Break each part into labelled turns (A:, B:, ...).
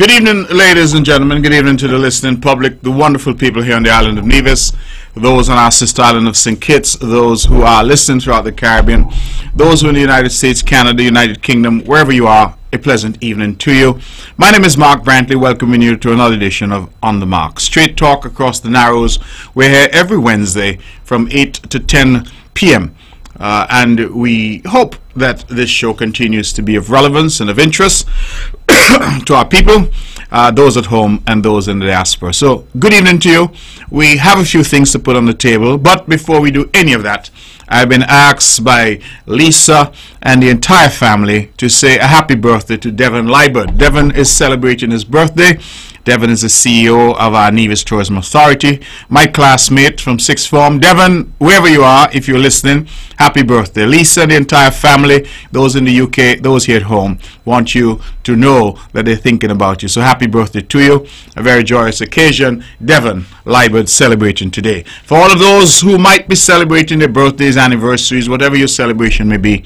A: Good evening, ladies and gentlemen. Good evening to the listening public, the wonderful people here on the island of Nevis, those on our sister island of St. Kitts, those who are listening throughout the Caribbean, those who are in the United States, Canada, United Kingdom, wherever you are, a pleasant evening to you. My name is Mark Brantley, welcoming you to another edition of On the Mark. Straight talk across the Narrows. We're here every Wednesday from 8 to 10 p.m. And we hope that this show continues to be of relevance and of interest to our people, those at home and those in the diaspora. So, good evening to you. We have a few things to put on the table, but before we do any of that, I've been asked by Lisa and the entire family to say a happy birthday to Devon Liebert. Devon is celebrating his birthday. Devon is the CEO of our Nevis Tourism Authority, my classmate from sixth form. Devon, wherever you are, if you're listening, happy birthday. Lisa and the entire family, those in the UK, those here at home, want you to know that they're thinking about you. So happy birthday to you. A very joyous occasion. Devon Liebert celebrating today. For all of those who might be celebrating their birthdays, anniversaries, whatever your celebration may be,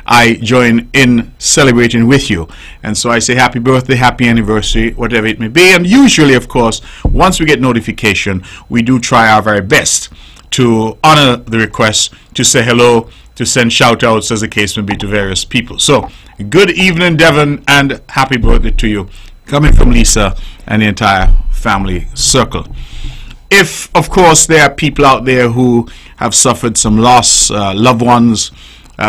A: I join in celebrating with you. And so I say happy birthday, happy anniversary, whatever it may be. And usually, of course, once we get notification, we do try our very best to honor the request, to say hello, to send shout outs as the case may be to various people. So good evening, Devon, and happy birthday to you, coming from Lisa and the entire family circle. If, of course, there are people out there who have suffered some loss, loved ones,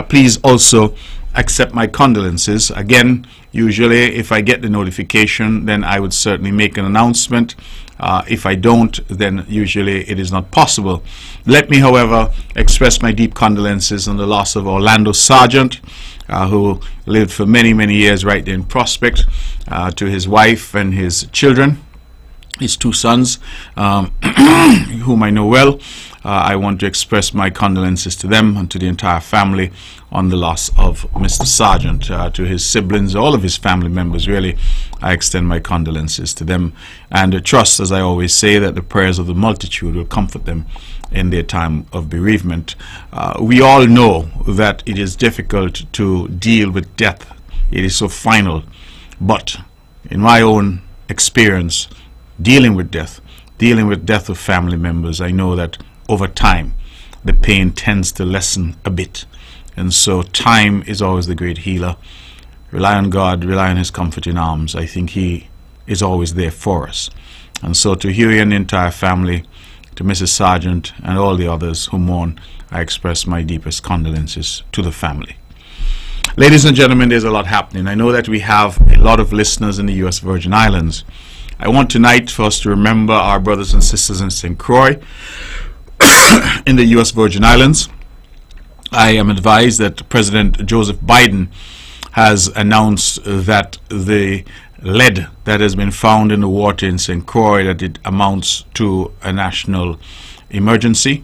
A: please also accept my condolences. Again, usually if I get the notification, then I would certainly make an announcement. If I don't, then usually it is not possible. Let me, however, express my deep condolences on the loss of Orlando Sargent, who lived for many, many years right there in Prospect, to his wife and his children, his two sons, whom I know well. I want to express my condolences to them and to the entire family on the loss of Mr. Sargent. To his siblings, all of his family members, really, I extend my condolences to them and trust, as I always say, that the prayers of the multitude will comfort them in their time of bereavement. We all know that it is difficult to deal with death. It is so final. But in my own experience, dealing with death of family members, I know that over time the pain tends to lessen a bit, and so time is always the great healer. Rely on God, rely on his comforting arms. I think he is always there for us. And so to Huey and the entire family, to Mrs. Sargent and all the others who mourn, I express my deepest condolences to the family. Ladies and gentlemen, there's a lot happening. I know that we have a lot of listeners in the U.S. Virgin Islands. I want tonight for us to remember our brothers and sisters in St. Croix in the U.S. Virgin Islands. I am advised that President Joseph Biden has announced that the lead that has been found in the water in St. Croix, that it amounts to a national emergency,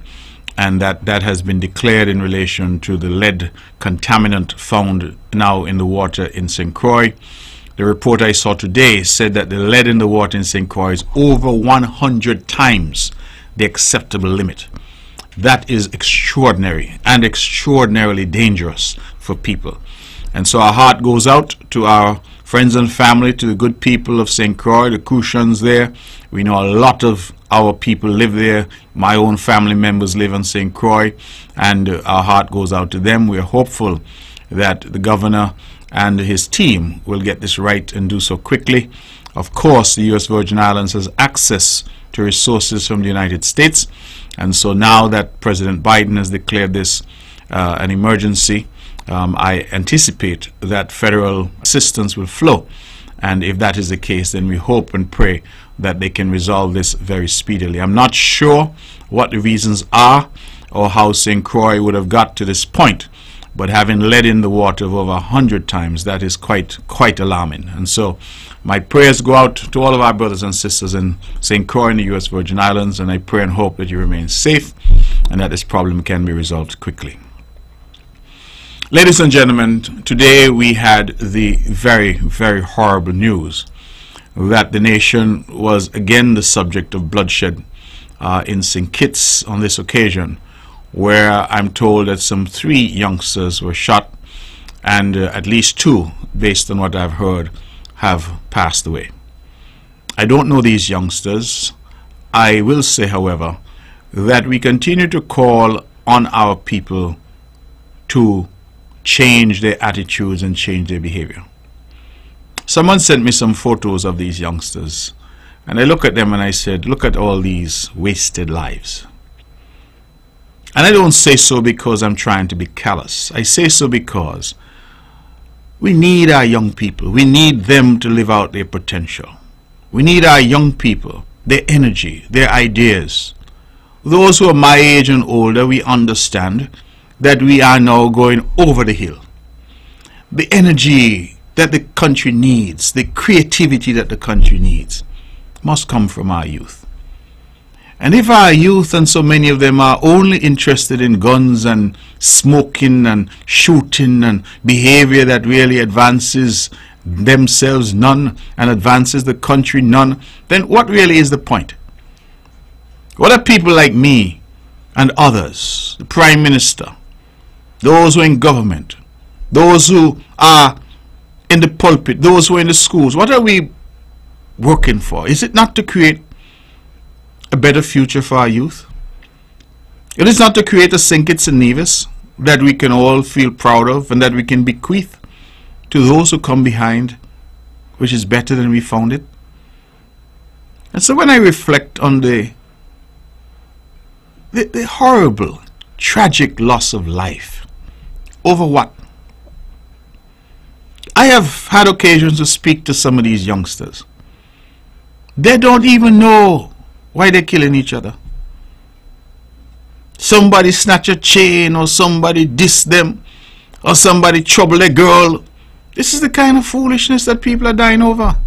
A: and that has been declared in relation to the lead contaminant found now in the water in St. Croix. The report I saw today said that the lead in the water in St. Croix is over 100 times the acceptable limit. That is extraordinary and extraordinarily dangerous for people. And so our heart goes out to our friends and family, to the good people of St. Croix, the Cushions there. We know a lot of our people live there. My own family members live on St. Croix, and our heart goes out to them. We are hopeful that the governor and his team will get this right and do so quickly. Of course, the U.S. Virgin Islands has access to resources from the United States, and so now that President Biden has declared this an emergency, I anticipate that federal assistance will flow. And if that is the case, then we hope and pray that they can resolve this very speedily. I'm not sure what the reasons are or how St. Croix would have got to this point, but having lead in the water of over 100 times, that is quite alarming. And so my prayers go out to all of our brothers and sisters in St. Croix in the U.S. Virgin Islands, and I pray and hope that you remain safe and that this problem can be resolved quickly. Ladies and gentlemen, today we had the very, very horrible news that the nation was again the subject of bloodshed in St. Kitts on this occasion, where I'm told that some 3 youngsters were shot and at least 2, based on what I've heard, have passed away. I don't know these youngsters. I will say, however, that we continue to call on our people to change their attitudes and change their behavior. Someone sent me some photos of these youngsters, and I look at them and I said, look at all these wasted lives. And I don't say so because I'm trying to be callous. I say so because we need our young people. We need them to live out their potential. We need our young people, their energy, their ideas. Those who are my age and older, we understand that we are now going over the hill. The energy that the country needs, the creativity that the country needs, must come from our youth. And if our youth, and so many of them, are only interested in guns and smoking and shooting and behavior that really advances themselves none and advances the country none, then what really is the point? What are people like me and others, the Prime Minister, those who are in government, those who are in the pulpit, those who are in the schools, what are we working for? Is it not to create a better future for our youth? It is not to create a St. Kitts and Nevis that we can all feel proud of and that we can bequeath to those who come behind, which is better than we found it. And so when I reflect on the horrible, tragic loss of life, over what? I have had occasions to speak to some of these youngsters. They don't even know why they're killing each other. Somebody snatch a chain, or somebody diss them, or somebody trouble a girl. This is the kind of foolishness that people are dying over.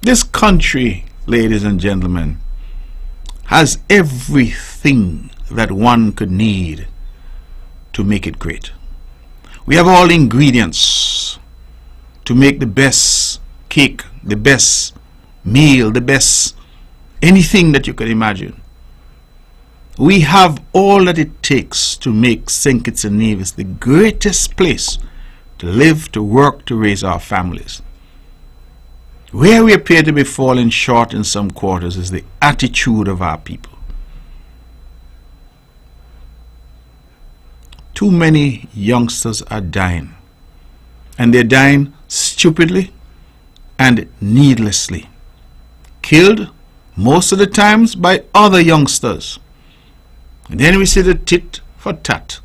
A: This country, ladies and gentlemen, has everything that one could need to make it great. We have all ingredients to make the best cake, the best meal, the best anything that you could imagine. We have all that it takes to make St. Kitts and Nevis the greatest place to live, to work, to raise our families. Where we appear to be falling short in some quarters is the attitude of our people. Too many youngsters are dying, and they're dying stupidly and needlessly, killed most of the times by other youngsters. And then we see the tit for tat,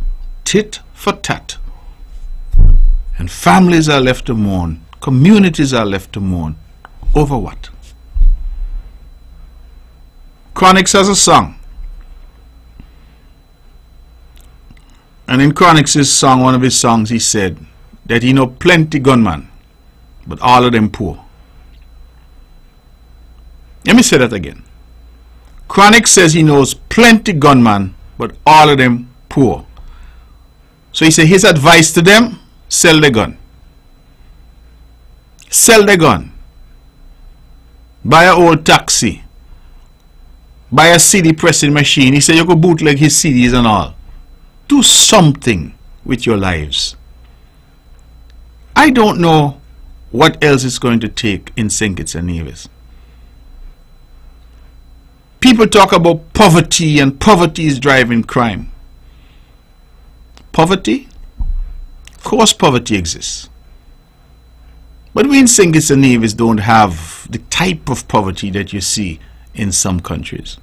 A: and families are left to mourn, communities are left to mourn. Over what? Chronixx has a song, and in Chronixx's song, one of his songs, he said that he know plenty gunmen, but all of them poor. Let me say that again. Chronixx says he knows plenty gunmen, but all of them poor. So he said his advice to them: sell the gun. Sell the gun. Buy an old taxi. Buy a CD pressing machine. He said you could bootleg his CDs and all. Do something with your lives. I don't know what else it's going to take in St. Kitts and Nevis. People talk about poverty, and poverty is driving crime. Poverty? Of course poverty exists. But we in St. Kitts and Nevis don't have the type of poverty that you see in some countries.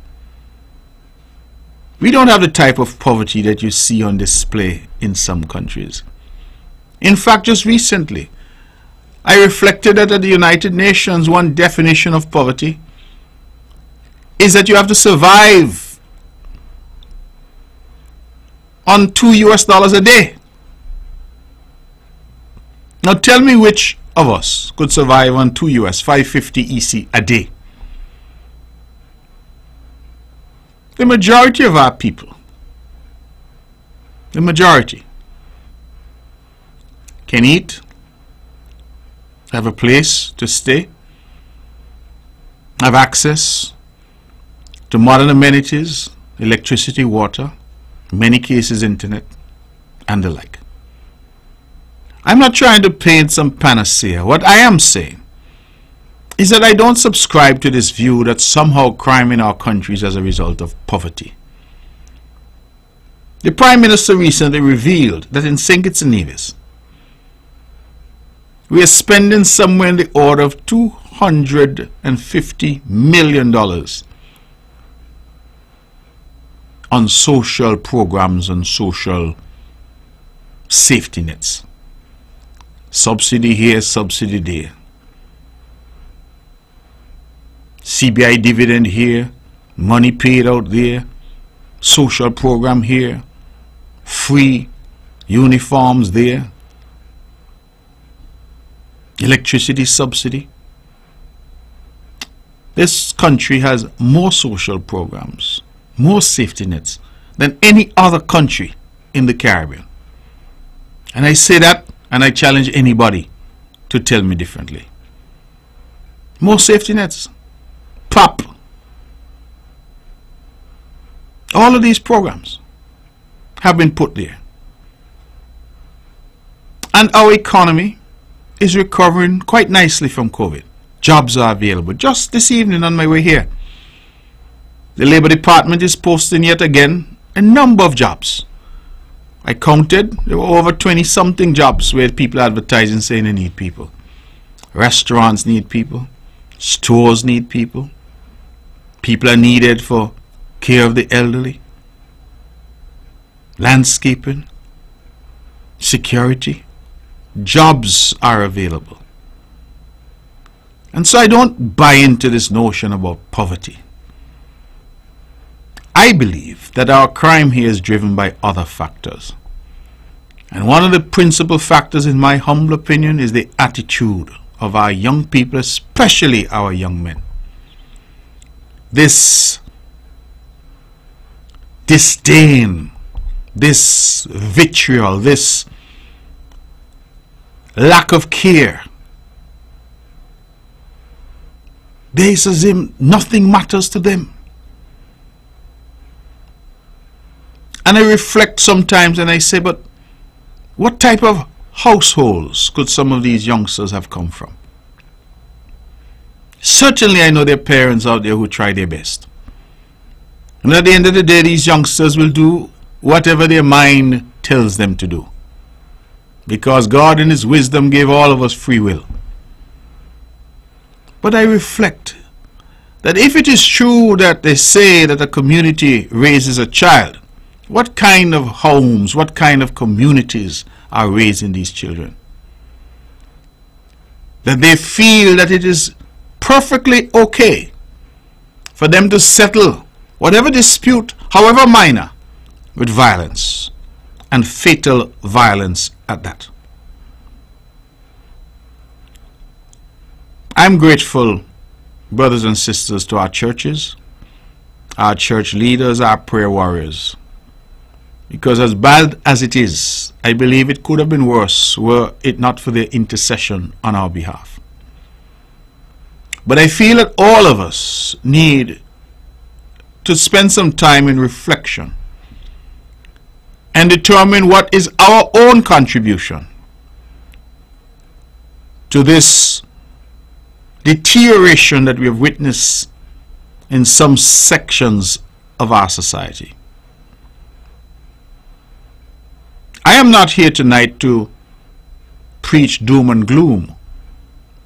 A: We don't have the type of poverty that you see on display in some countries. In fact, just recently, I reflected that at the United Nations, one definition of poverty is that you have to survive on $2 a day. Now tell me which of us could survive on $5.50 EC a day. The majority of our people, the majority, can eat, have a place to stay, have access to modern amenities, electricity, water, in many cases internet, and the like. I'm not trying to paint some panacea. What I am saying is that I don't subscribe to this view that somehow crime in our country is as a result of poverty. The Prime Minister recently revealed that in St. Kitts and Nevis, we are spending somewhere in the order of $250 million on social programs and social safety nets. Subsidy here, subsidy there. CBI dividend here, money paid out there, social program here, free uniforms there, electricity subsidy. This country has more social programs, more safety nets than any other country in the Caribbean. And I say that, and I challenge anybody to tell me differently. More safety nets. PAP. All of these programs have been put there. And our economy is recovering quite nicely from COVID. Jobs are available. Just this evening on my way here, the Labor Department is posting yet again a number of jobs. I counted, there were over 20-something jobs where people are advertising saying they need people. Restaurants need people. Stores need people. People are needed for care of the elderly. Landscaping. Security. Jobs are available. And so I don't buy into this notion about poverty. I believe that our crime here is driven by other factors. And one of the principal factors, in my humble opinion, is the attitude of our young people, especially our young men. This disdain, this vitriol, this lack of care. They say nothing matters to them. And I reflect sometimes and I say, but what type of households could some of these youngsters have come from? Certainly I know there are parents out there who try their best. And at the end of the day, these youngsters will do whatever their mind tells them to do. Because God in His wisdom gave all of us free will. But I reflect that if it is true that they say that a community raises a child, what kind of homes, what kind of communities are raising these children? That they feel that it is perfectly okay for them to settle whatever dispute, however minor, with violence, and fatal violence at that. I'm grateful, brothers and sisters, to our churches, our church leaders, our prayer warriors. Because as bad as it is, I believe it could have been worse were it not for their intercession on our behalf. But I feel that all of us need to spend some time in reflection and determine what is our own contribution to this deterioration that we have witnessed in some sections of our society. I am not here tonight to preach doom and gloom,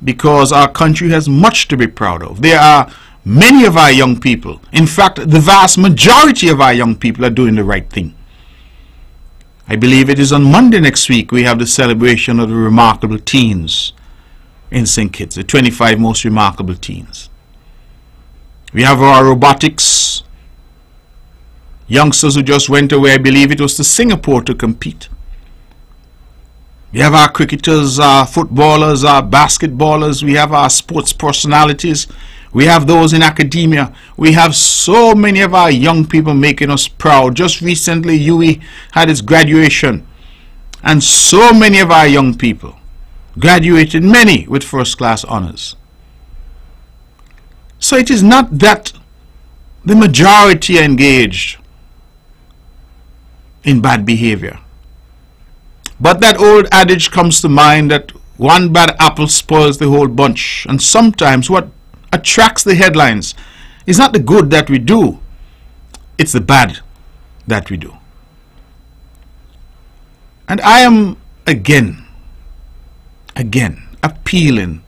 A: because our country has much to be proud of. There are many of our young people, in fact the vast majority of our young people, are doing the right thing. I believe it is on Monday next week we have the celebration of the remarkable teens in St. Kitts, the 25 most remarkable teens. We have our robotics youngsters who just went away, I believe it was to Singapore, to compete. We have our cricketers, our footballers, our basketballers. We have our sports personalities. We have those in academia. We have so many of our young people making us proud. Just recently, UWI had its graduation. And so many of our young people graduated, many with first-class honors. So it is not that the majority are engaged in bad behavior. But that old adage comes to mind that one bad apple spoils the whole bunch. And sometimes what attracts the headlines is not the good that we do, it's the bad that we do. And I am again appealing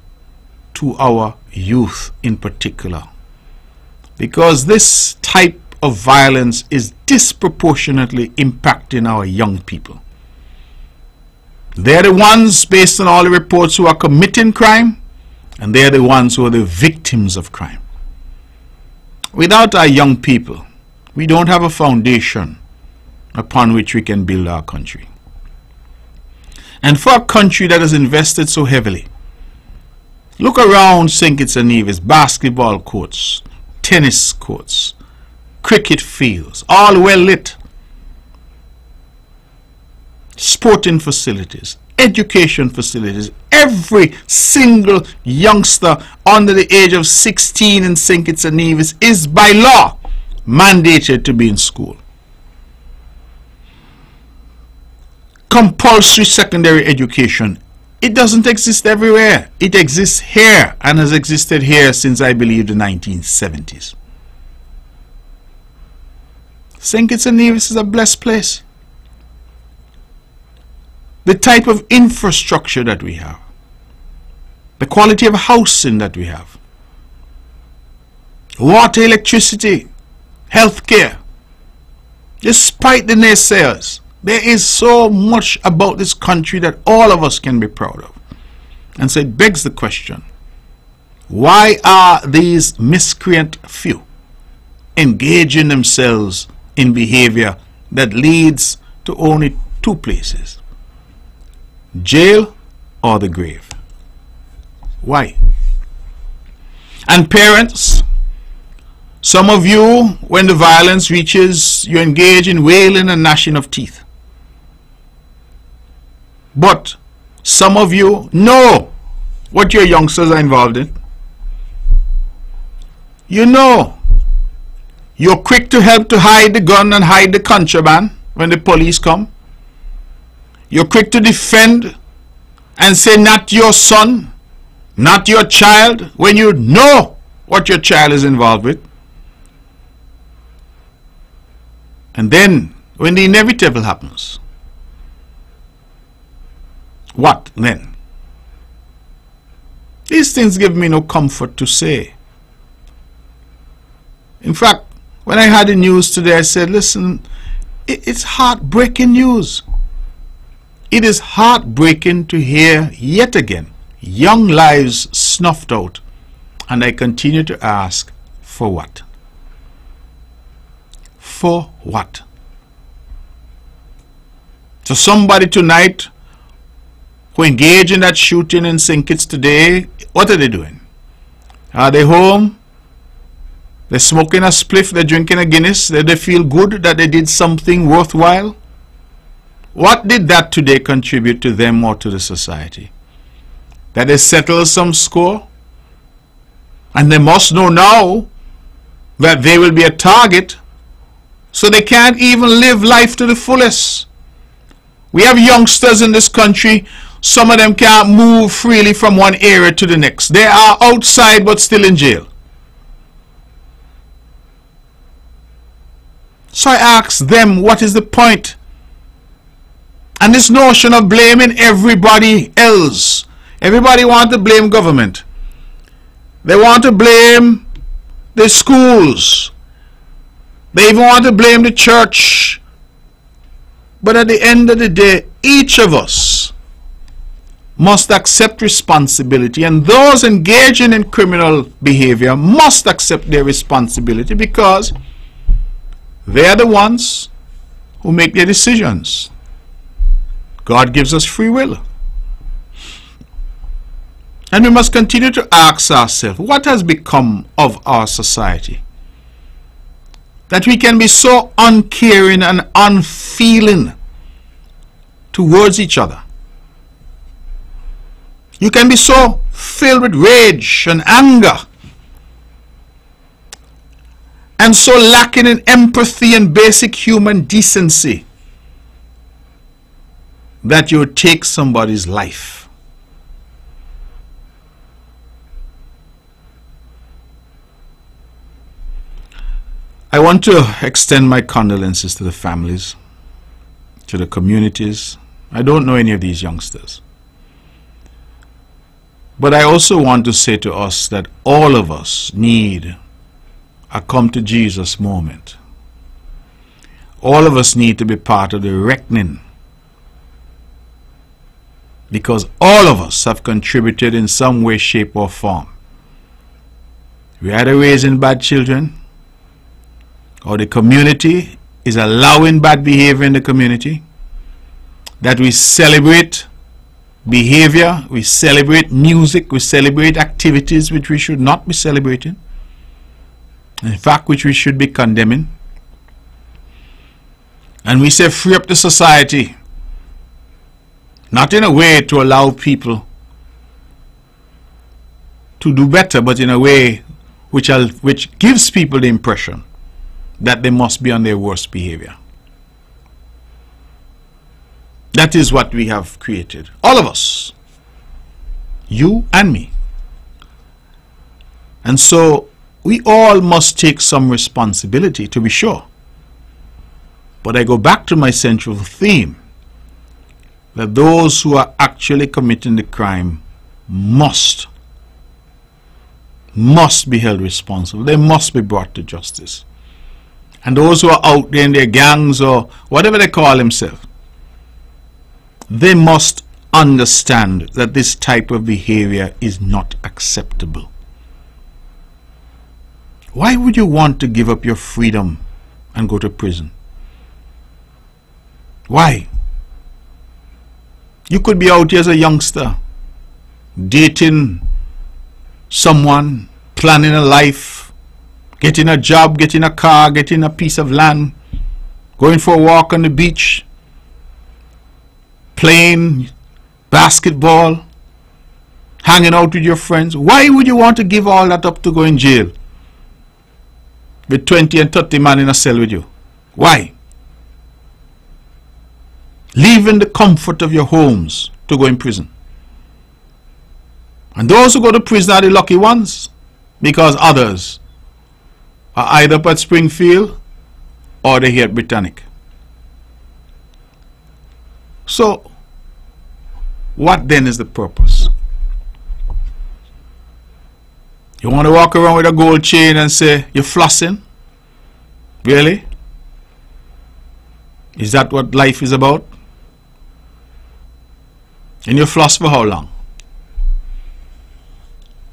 A: to our youth in particular, because this type of violence is disproportionately impacting our young people. They're the ones, based on all the reports, who are committing crime, and they're the ones who are the victims of crime. Without our young people, we don't have a foundation upon which we can build our country. And for a country that has invested so heavily, look around St. Kitts and Nevis: basketball courts, tennis courts, cricket fields, all well lit, sporting facilities, education facilities. Every single youngster under the age of 16 in St. Kitts and Nevis is by law mandated to be in school. Compulsory secondary education, it doesn't exist everywhere. It exists here and has existed here since, I believe, the 1970s. St. Kitts and Nevis is a blessed place. The type of infrastructure that we have, the quality of housing that we have, water, electricity, healthcare. Despite the naysayers, there is so much about this country that all of us can be proud of. And so it begs the question, why are these miscreant few engaging themselves in behavior that leads to only two places: jail or the grave? Why? And parents, some of you, when the violence reaches, you engage in wailing and gnashing of teeth. But some of you know what your youngsters are involved in. You know. You're quick to help to hide the gun and hide the contraband when the police come. You're quick to defend and say, not your son, not your child, when you know what your child is involved with. And then, when the inevitable happens, what then? These things give me no comfort to say. In fact, when I had the news today, I said, listen, it's heartbreaking news. It is heartbreaking to hear yet again young lives snuffed out. And I continue to ask, for what? For what? So somebody tonight who engaged in that shooting in St. Kitts today, what are they doing? Are they home? They're smoking a spliff, they're drinking a Guinness, they feel good that they did something worthwhile? What did that today contribute to them or to the society? That they settle some score? And they must know now that they will be a target, so they can't even live life to the fullest. We have youngsters in this country, some of them can't move freely from one area to the next. They are outside but still in jail. So I ask them, what is the point? And this notion of blaming everybody else. Everybody wants to blame government. They want to blame the schools. They even want to blame the church. But at the end of the day, each of us must accept responsibility, and those engaging in criminal behavior must accept their responsibility, because they are the ones who make their decisions. God gives us free will. And we must continue to ask ourselves, what has become of our society that we can be so uncaring and unfeeling towards each other? You can be so filled with rage and anger and so lacking in empathy and basic human decency that you would take somebody's life. want to extend my condolences to the families, to the communities. I don't know any of these youngsters. But I also want to say to us that all of us need a come to Jesus moment. All of us need to be part of the reckoning, because all of us have contributed in some way, shape or form. We are either raising bad children, or the community is allowing bad behavior in the community, that we celebrate behavior, we celebrate music, we celebrate activities which we should not be celebrating, in fact which we should be condemning. And we say free up the society, not in a way to allow people to do better, but in a way which gives people the impression that they must be on their worst behavior. That is what we have created. All of us. You and me. And so we all must take some responsibility, to be sure. But I go back to my central theme, that those who are actually committing the crime must be held responsible. They must be brought to justice. And those who are out there in their gangs or whatever they call themselves, they must understand that this type of behavior is not acceptable. Why would you want to give up your freedom and go to prison? Why? You could be out here as a youngster, dating someone, planning a life, getting a job, getting a car, getting a piece of land, going for a walk on the beach, playing basketball, hanging out with your friends. Why would you want to give all that up to go in jail with 20 and 30 men in a cell with you? Why? Leaving the comfort of your homes to go in prison. And those who go to prison are the lucky ones, because others are either up at Springfield or they're here at Britannic. So, what then is the purpose? You want to walk around with a gold chain and say you're flossing? Really? Is that what life is about? And you floss for how long?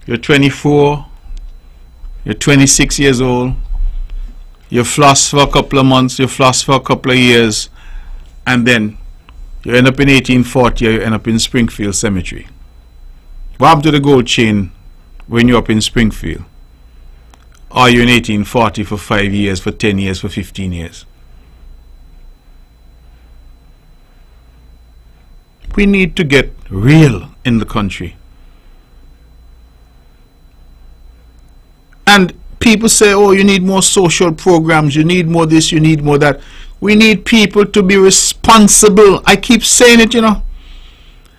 A: You're 24, you're 26 years old, you floss for a couple of months, you floss for a couple of years, and then you end up in 1840 or you end up in Springfield Cemetery. What happened to the gold chain when you're up in Springfield? Or you're in 1840 for 5 years, for 10 years, for 15 years? We need to get real in the country. And people say, oh, you need more social programs, you need more this, you need more that. We need people to be responsible. I keep saying it, you know.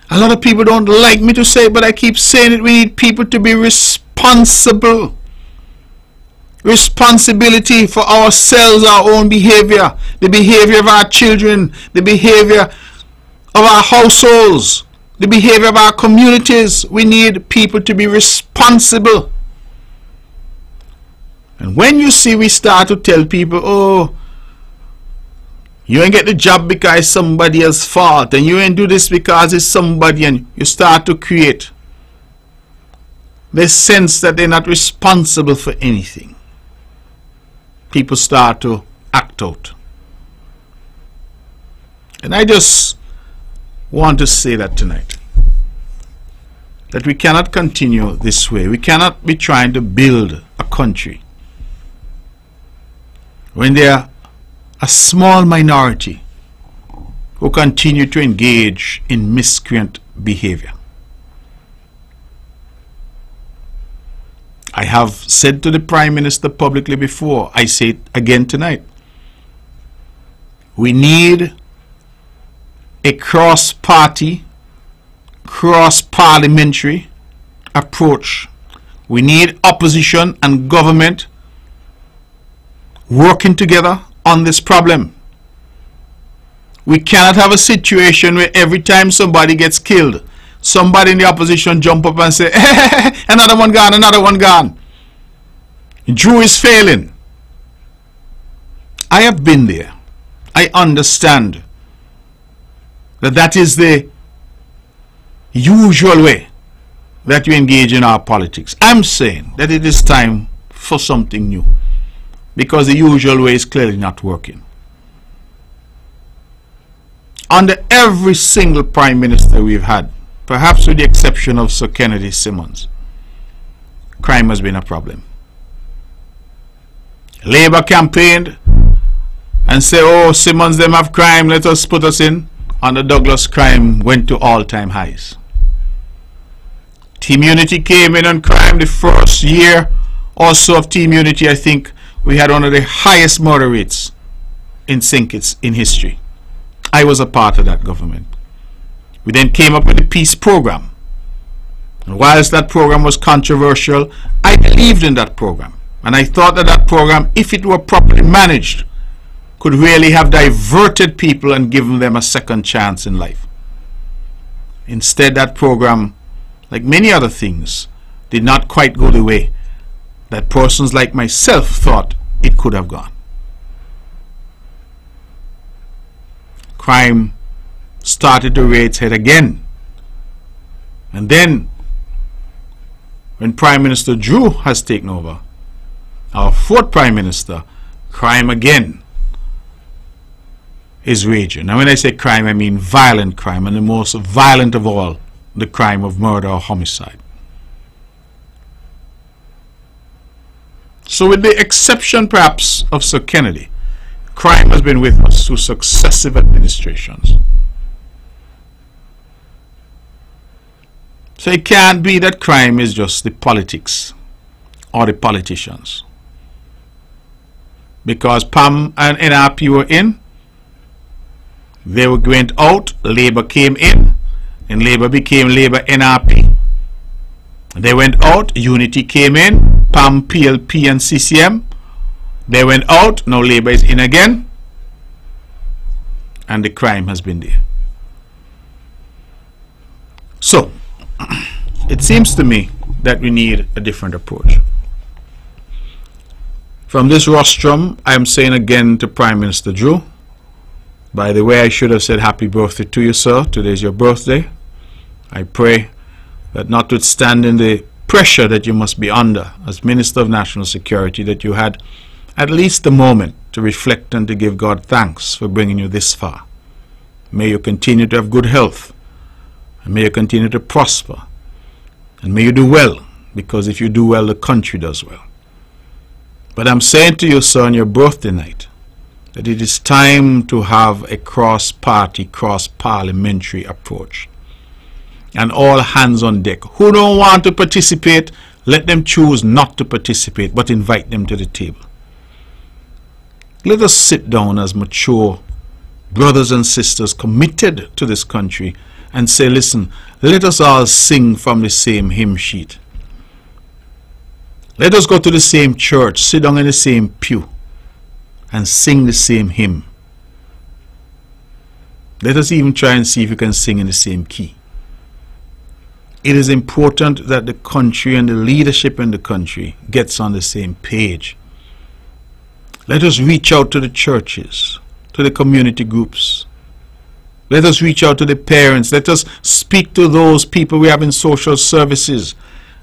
A: A lot of people don't like me to say it, but I keep saying it. We need people to be responsible. Responsibility for ourselves, our own behavior, the behavior of our children, the behavior of our households, the behavior of our communities. We need people to be responsible. And when you see we start to tell people, oh, you ain't get the job because it's somebody else's fault, and you ain't do this because it's somebody, and you start to create this sense that they're not responsible for anything, people start to act out. And I just want to say that tonight, that we cannot continue this way. We cannot be trying to build a country when there are a small minority who continue to engage in miscreant behavior. I have said to the Prime Minister publicly before, I say it again tonight. We need a cross-party, cross-parliamentary approach. We need opposition and government working together on this problem. We cannot have a situation where every time somebody gets killed, somebody in the opposition jump up and say, another one gone, another one gone. Drew is failing. I have been there. I understand that that is the usual way that you engage in our politics. I'm saying that it is time for something new, because the usual way is clearly not working. Under every single prime minister we've had, perhaps with the exception of Sir Kennedy Simmons, crime has been a problem. Labour campaigned and said, oh, Simmons, them have crime, let us put us in. Under Douglas, crime went to all-time highs. Team Unity came in on crime. The first year or so of Team Unity, I think we had one of the highest murder rates in St. Kitts in history. I was a part of that government. We then came up with the peace program. And whilst that program was controversial, I believed in that program. And I thought that that program, if it were properly managed, could really have diverted people and given them a second chance in life. Instead, that program, like many other things, did not quite go the way that persons like myself thought it could have gone. Crime started to rear its head again. And then, when Prime Minister Drew has taken over, our fourth Prime Minister, crime again is raging. And when I say crime, I mean violent crime, and the most violent of all, the crime of murder or homicide. So with the exception perhaps of Sir Kennedy, crime has been with us through successive administrations. So it can't be that crime is just the politics or the politicians. Because PAM and NRP were in, they went out, Labour came in, and Labour became Labour NRP. They went out, Unity came in, PAM, PLP and CCM. They went out, now Labour is in again, and the crime has been there. So, it seems to me that we need a different approach. From this rostrum, I am saying again to Prime Minister Drew, by the way, I should have said happy birthday to you, sir. Today is your birthday. I pray that notwithstanding the pressure that you must be under as Minister of National Security, that you had at least a moment to reflect and to give God thanks for bringing you this far. May you continue to have good health, and may you continue to prosper, and may you do well, because if you do well, the country does well. But I'm saying to you, sir, on your birthday night, that it is time to have a cross-party, cross-parliamentary approach. And all hands on deck. Who don't want to participate, let them choose not to participate, but invite them to the table. Let us sit down as mature brothers and sisters committed to this country and say, listen, let us all sing from the same hymn sheet. Let us go to the same church, sit down in the same pew, and sing the same hymn. Let us even try and see if we can sing in the same key. It is important that the country and the leadership in the country gets on the same page. Let us reach out to the churches, to the community groups. Let us reach out to the parents. Let us speak to those people we have in social services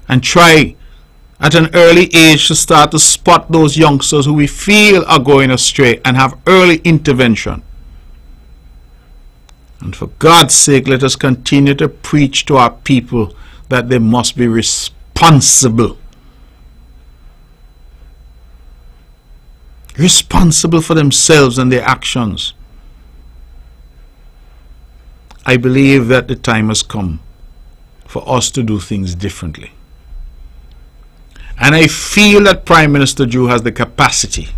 A: and try at an early age to start to spot those youngsters who we feel are going astray and have early intervention. And for God's sake, let us continue to preach to our people that they must be responsible. Responsible for themselves and their actions. I believe that the time has come for us to do things differently. And I feel that Prime Minister Drew has the capacity.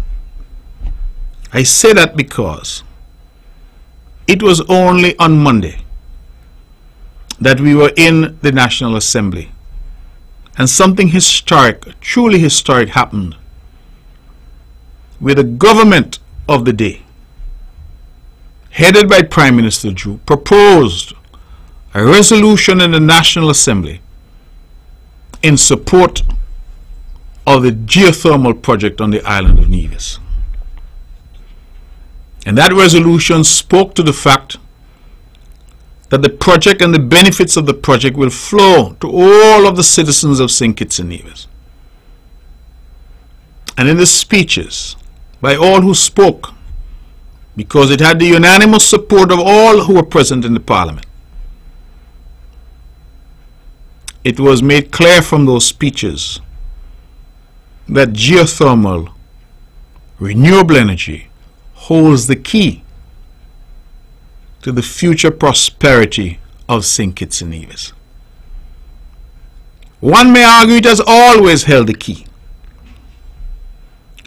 A: I say that because it was only on Monday that we were in the National Assembly and something historic, truly historic, happened. where the government of the day, headed by Prime Minister Drew, proposed a resolution in the National Assembly in support of the geothermal project on the island of Nevis. And that resolution spoke to the fact that the project and the benefits of the project will flow to all of the citizens of St. Kitts and Nevis. And in the speeches by all who spoke, because it had the unanimous support of all who were present in the Parliament, it was made clear from those speeches that geothermal, renewable energy, holds the key to the future prosperity of St. Kitts and Nevis. One may argue it has always held the key.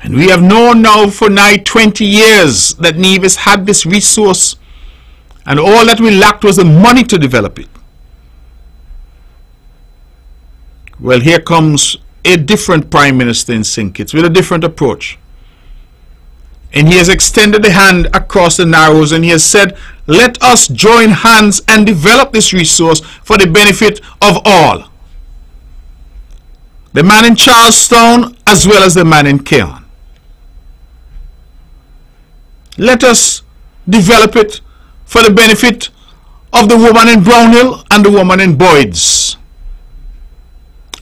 A: And we have known now for nigh 20 years that Nevis had this resource, and all that we lacked was the money to develop it. Well, here comes a different Prime Minister in St. Kitts with a different approach. And he has extended the hand across the Narrows, and he has said, let us join hands and develop this resource for the benefit of all. The man in Charlestown as well as the man in Cairn. Let us develop it for the benefit of the woman in Brownhill and the woman in Boyd's.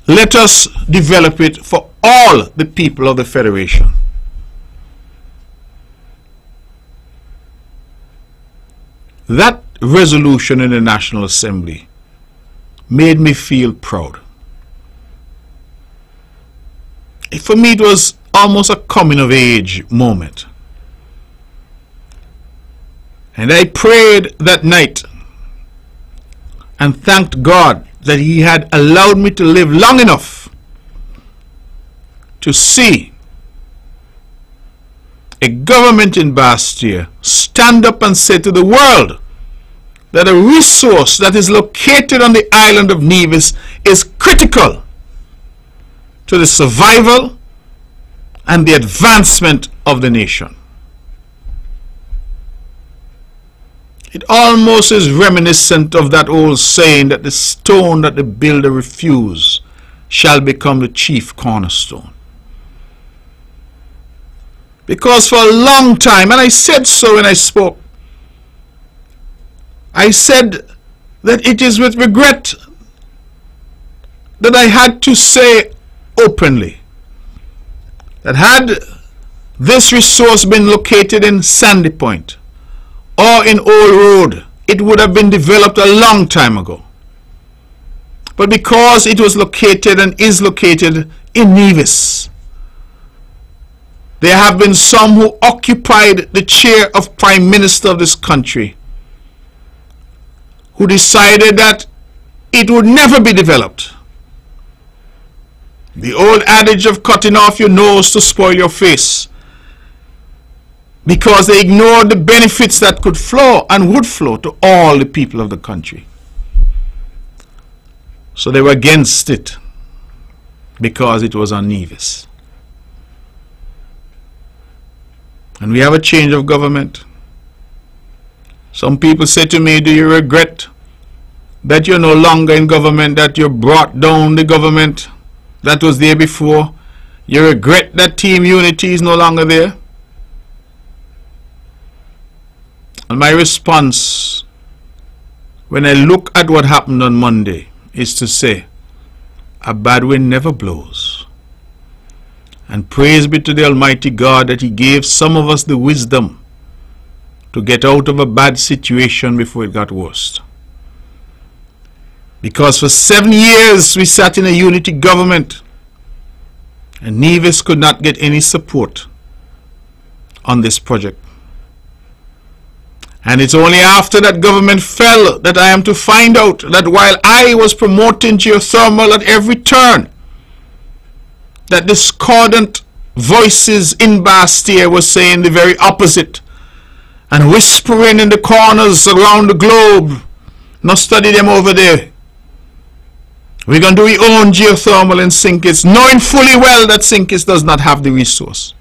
A: Let us develop it for all the people of the Federation. That resolution in the National Assembly made me feel proud. For me, it was almost a coming of age moment. And I prayed that night and thanked God that He had allowed me to live long enough to see a government in Bastia stand up and say to the world that a resource that is located on the island of Nevis is critical to the survival and the advancement of the nation. It almost is reminiscent of that old saying that the stone that the builder refused shall become the chief cornerstone. Because for a long time, and I said so when I spoke, I said that it is with regret that I had to say openly that had this resource been located in Sandy Point or in Old Road, it would have been developed a long time ago. But because it was located and is located in Nevis, there have been some who occupied the chair of Prime Minister of this country who decided that it would never be developed. The old adage of cutting off your nose to spoil your face, because they ignored the benefits that could flow and would flow to all the people of the country. So they were against it because it was on Nevis. And we have a change of government. Some people say to me, do you regret that you're no longer in government, that you brought down the government that was there before? You regret that Team Unity is no longer there? And my response, when I look at what happened on Monday, is to say, a bad wind never blows. And praise be to the Almighty God that He gave some of us the wisdom to get out of a bad situation before it got worse. Because for 7 years we sat in a unity government and Nevis could not get any support on this project. And it's only after that government fell that I am to find out that while I was promoting geothermal at every turn, that discordant voices in Bastia were saying the very opposite and whispering in the corners around the globe. Now study them over there. We're going to do our own geothermal in St. Kitts, knowing fully well that St. Kitts does not have the resource.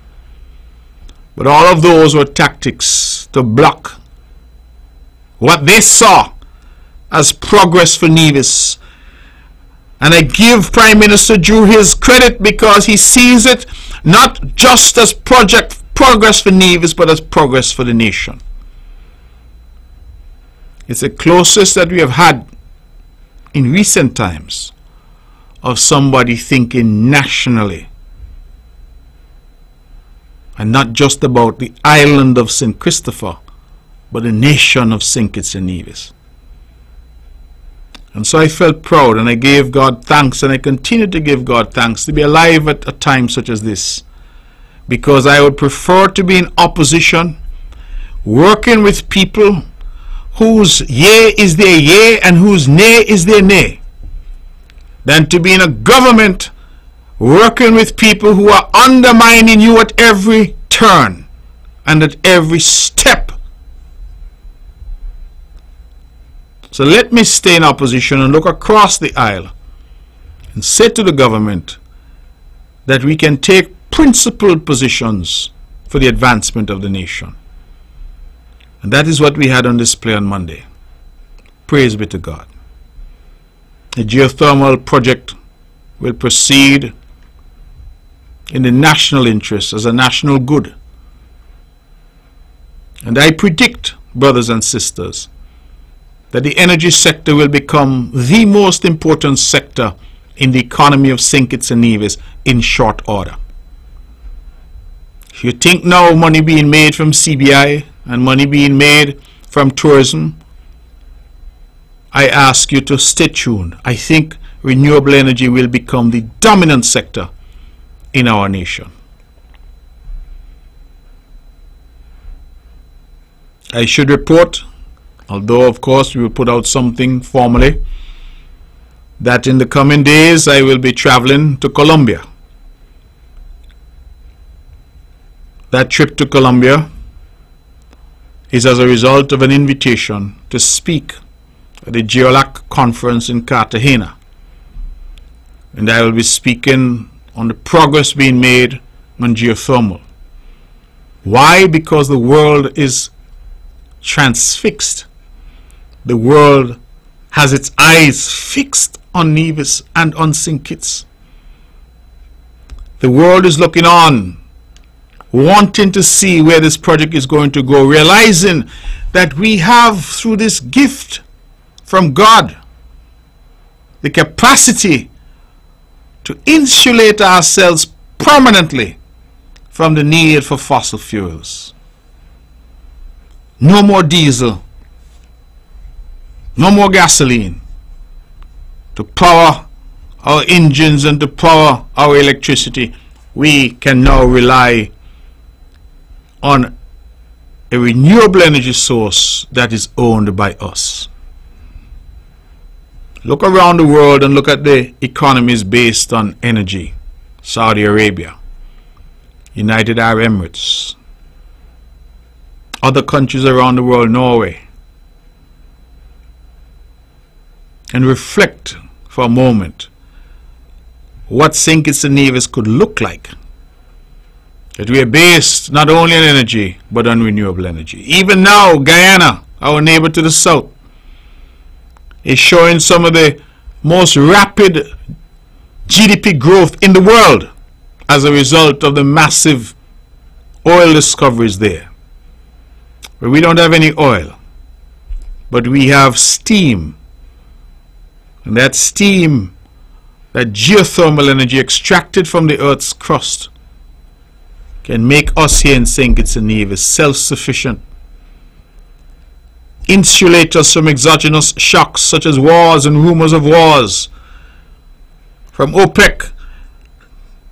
A: But all of those were tactics to block what they saw as progress for Nevis. And I give Prime Minister Drew his credit because he sees it not just as progress for Nevis, but as progress for the nation. It's the closest that we have had in recent times of somebody thinking nationally and not just about the island of St. Christopher, but the nation of St. Kitts and Nevis. And so I felt proud, and I gave God thanks, and I continue to give God thanks to be alive at a time such as this, because I would prefer to be in opposition, working with people whose yea is their yea and whose nay is their nay, than to be in a government working with people who are undermining you at every turn and at every step. So let me stay in opposition and look across the aisle and say to the government that we can take principled positions for the advancement of the nation. And that is what we had on display on Monday. Praise be to God. The geothermal project will proceed in the national interest as a national good. And I predict, brothers and sisters, that the energy sector will become the most important sector in the economy of St. Kitts and Nevis in short order. If you think now money being made from CBI and money being made from tourism, I ask you to stay tuned. I think renewable energy will become the dominant sector in our nation. I should report, although of course we will put out something formally, that in the coming days I will be traveling to Colombia. That trip to Colombia is as a result of an invitation to speak at the GEOLAC conference in Cartagena. And I will be speaking on the progress being made on geothermal. Why? Because the world is transfixed. The world has its eyes fixed on Nevis and on St. Kitts. The world is looking on, wanting to see where this project is going to go, realizing that we have, through this gift from God, the capacity to insulate ourselves permanently from the need for fossil fuels. No more diesel, no more gasoline to power our engines and to power our electricity. We can now rely on a renewable energy source that is owned by us. Look around the world and look at the economies based on energy. Saudi Arabia, United Arab Emirates, other countries around the world, Norway. And reflect for a moment what St. Kitts and Nevis could look like. That we are based not only on energy, but on renewable energy. Even now, Guyana, our neighbor to the south, is showing some of the most rapid GDP growth in the world as a result of the massive oil discoveries there. But we don't have any oil, but we have steam. And that steam, that geothermal energy extracted from the earth's crust, can make us here in St. Kitts and Nevis self-sufficient, insulate us from exogenous shocks such as wars and rumors of wars, from OPEC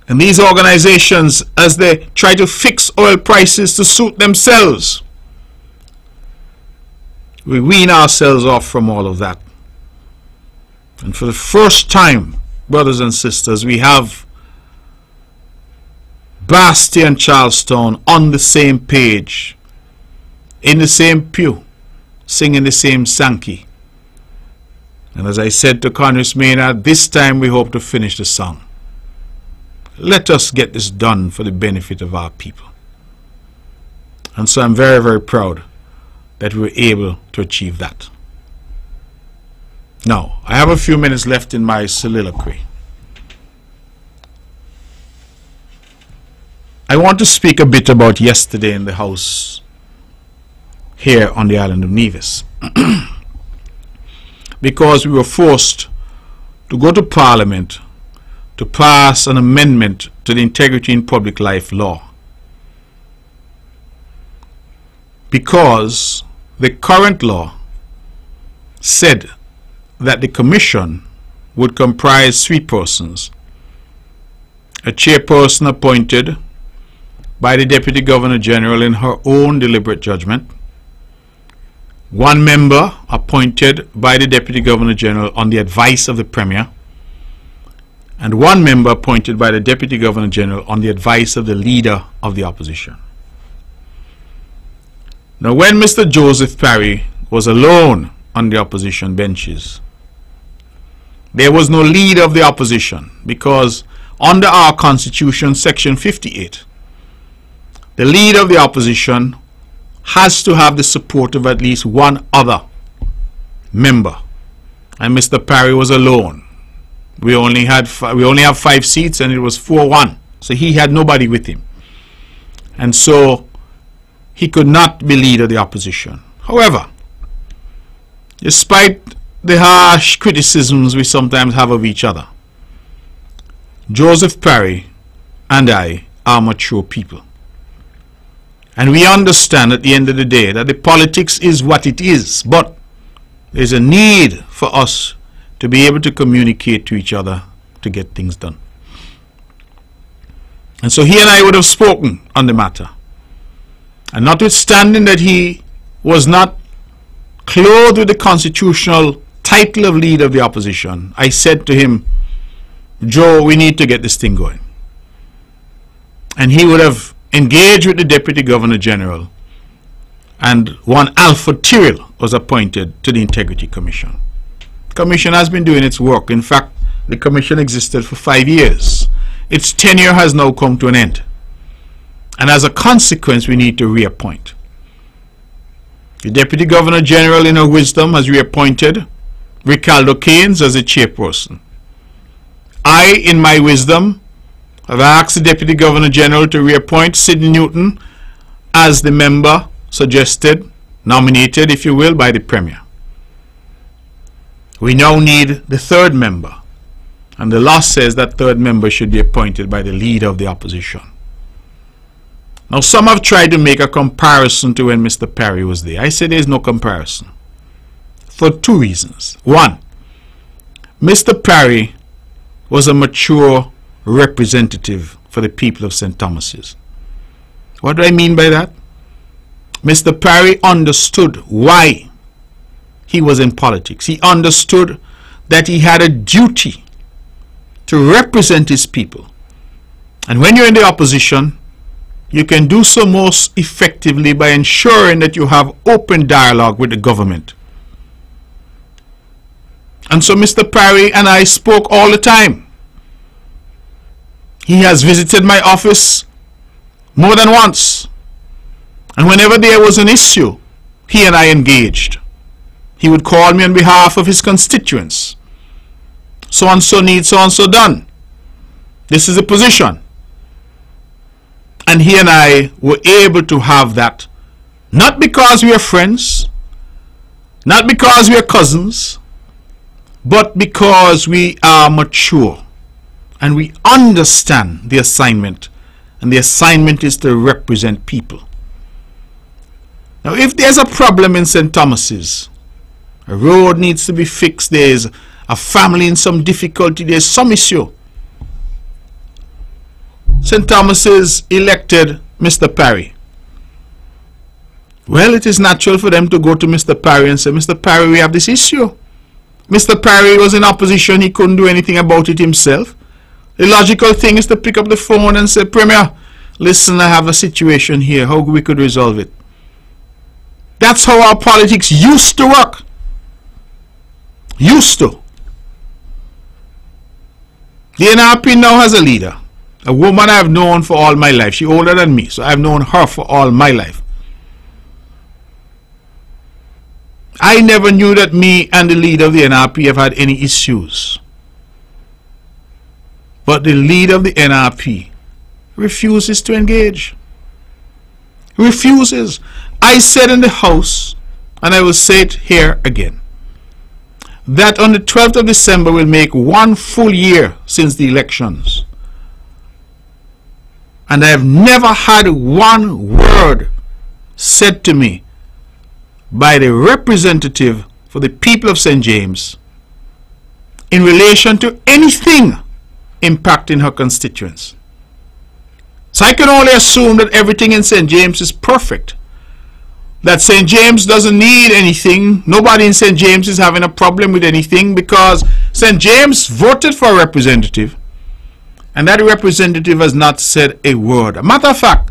A: and these organizations as they try to fix oil prices to suit themselves. We wean ourselves off from all of that. And for the first time, brothers and sisters, we have Basti and Charlestown on the same page, in the same pew, singing the same Sankey. And as I said to Congress Maynard, this time we hope to finish the song. Let us get this done for the benefit of our people. And so I'm very, very proud that we were able to achieve that. Now, I have a few minutes left in my soliloquy. I want to speak a bit about yesterday in the House here on the island of Nevis. Because we were forced to go to Parliament to pass an amendment to the Integrity in Public Life law. Because the current law said that the commission would comprise 3 persons: a chairperson appointed by the Deputy Governor General in her own deliberate judgment, 1 member appointed by the Deputy Governor General on the advice of the Premier, and 1 member appointed by the Deputy Governor General on the advice of the Leader of the Opposition. Now, when Mr. Joseph Parry was alone on the opposition benches, there was no Leader of the Opposition, because under our Constitution, Section 58, the Leader of the Opposition has to have the support of at least 1 other member, and Mr. Parry was alone. We only have 5 seats, and it was 4-1, so he had nobody with him, and so he could not be Leader of the Opposition. However, despite the harsh criticisms we sometimes have of each other, Joseph Parry and I are mature people. And we understand at the end of the day that the politics is what it is, but there's a need for us to be able to communicate to each other to get things done. And so he and I would have spoken on the matter. And notwithstanding that he was not clothed with the constitutional title of Leader of the Opposition, I said to him, Joe, we need to get this thing going. And he would have engaged with the Deputy Governor General, and one Alfred Tyrrell was appointed to the Integrity Commission. The Commission has been doing its work. In fact, the Commission existed for 5 years. Its tenure has now come to an end. And as a consequence, we need to reappoint. The Deputy Governor General, in her wisdom, has reappointed Ricardo Keynes as a chairperson. I, in my wisdom, have asked the Deputy Governor General to reappoint Sidney Newton as the member suggested, nominated, if you will, by the Premier. We now need the 3rd member, and the law says that 3rd member should be appointed by the Leader of the Opposition. Now, some have tried to make a comparison to when Mr. Parry was there. I say there is no comparison, for 2 reasons. 1, Mr. Parry was a mature representative for the people of St. Thomas's. What do I mean by that? Mr. Parry understood why he was in politics. He understood that he had a duty to represent his people. And when you're in the opposition, you can do so most effectively by ensuring that you have open dialogue with the government. And so Mr. Parry and I spoke all the time. He has visited my office more than once. And whenever there was an issue, he and I engaged. He would call me on behalf of his constituents. So and so needs so and so done. This is the position. And he and I were able to have that, not because we are friends, not because we are cousins, but because we are mature and we understand the assignment, and the assignment is to represent people. Now, if there's a problem in St. Thomas's, a road needs to be fixed, there's a family in some difficulty, there's some issue, St. Thomas's elected Mr. Parry. Well, it is natural for them to go to Mr. Parry and say, Mr. Parry, we have this issue. Mr. Parry was in opposition, he couldn't do anything about it himself. The logical thing is to pick up the phone and say, Premier, listen, I have a situation here, how we could resolve it. That's how our politics used to work. Used to. The NRP now has a leader, a woman I have known for all my life. She's older than me, so I've known her for all my life. I never knew that me and the leader of the NRP have had any issues. But the leader of the NRP refuses to engage. Refuses. I said in the House, and I will say it here again, that on the 12th of December will make 1 full year since the elections. And I have never had one word said to me by the representative for the people of St. James in relation to anything impacting her constituents. So I can only assume that everything in St. James is perfect. That St. James doesn't need anything. Nobody in St. James is having a problem with anything because St. James voted for a representative and that representative has not said a word. A matter of fact,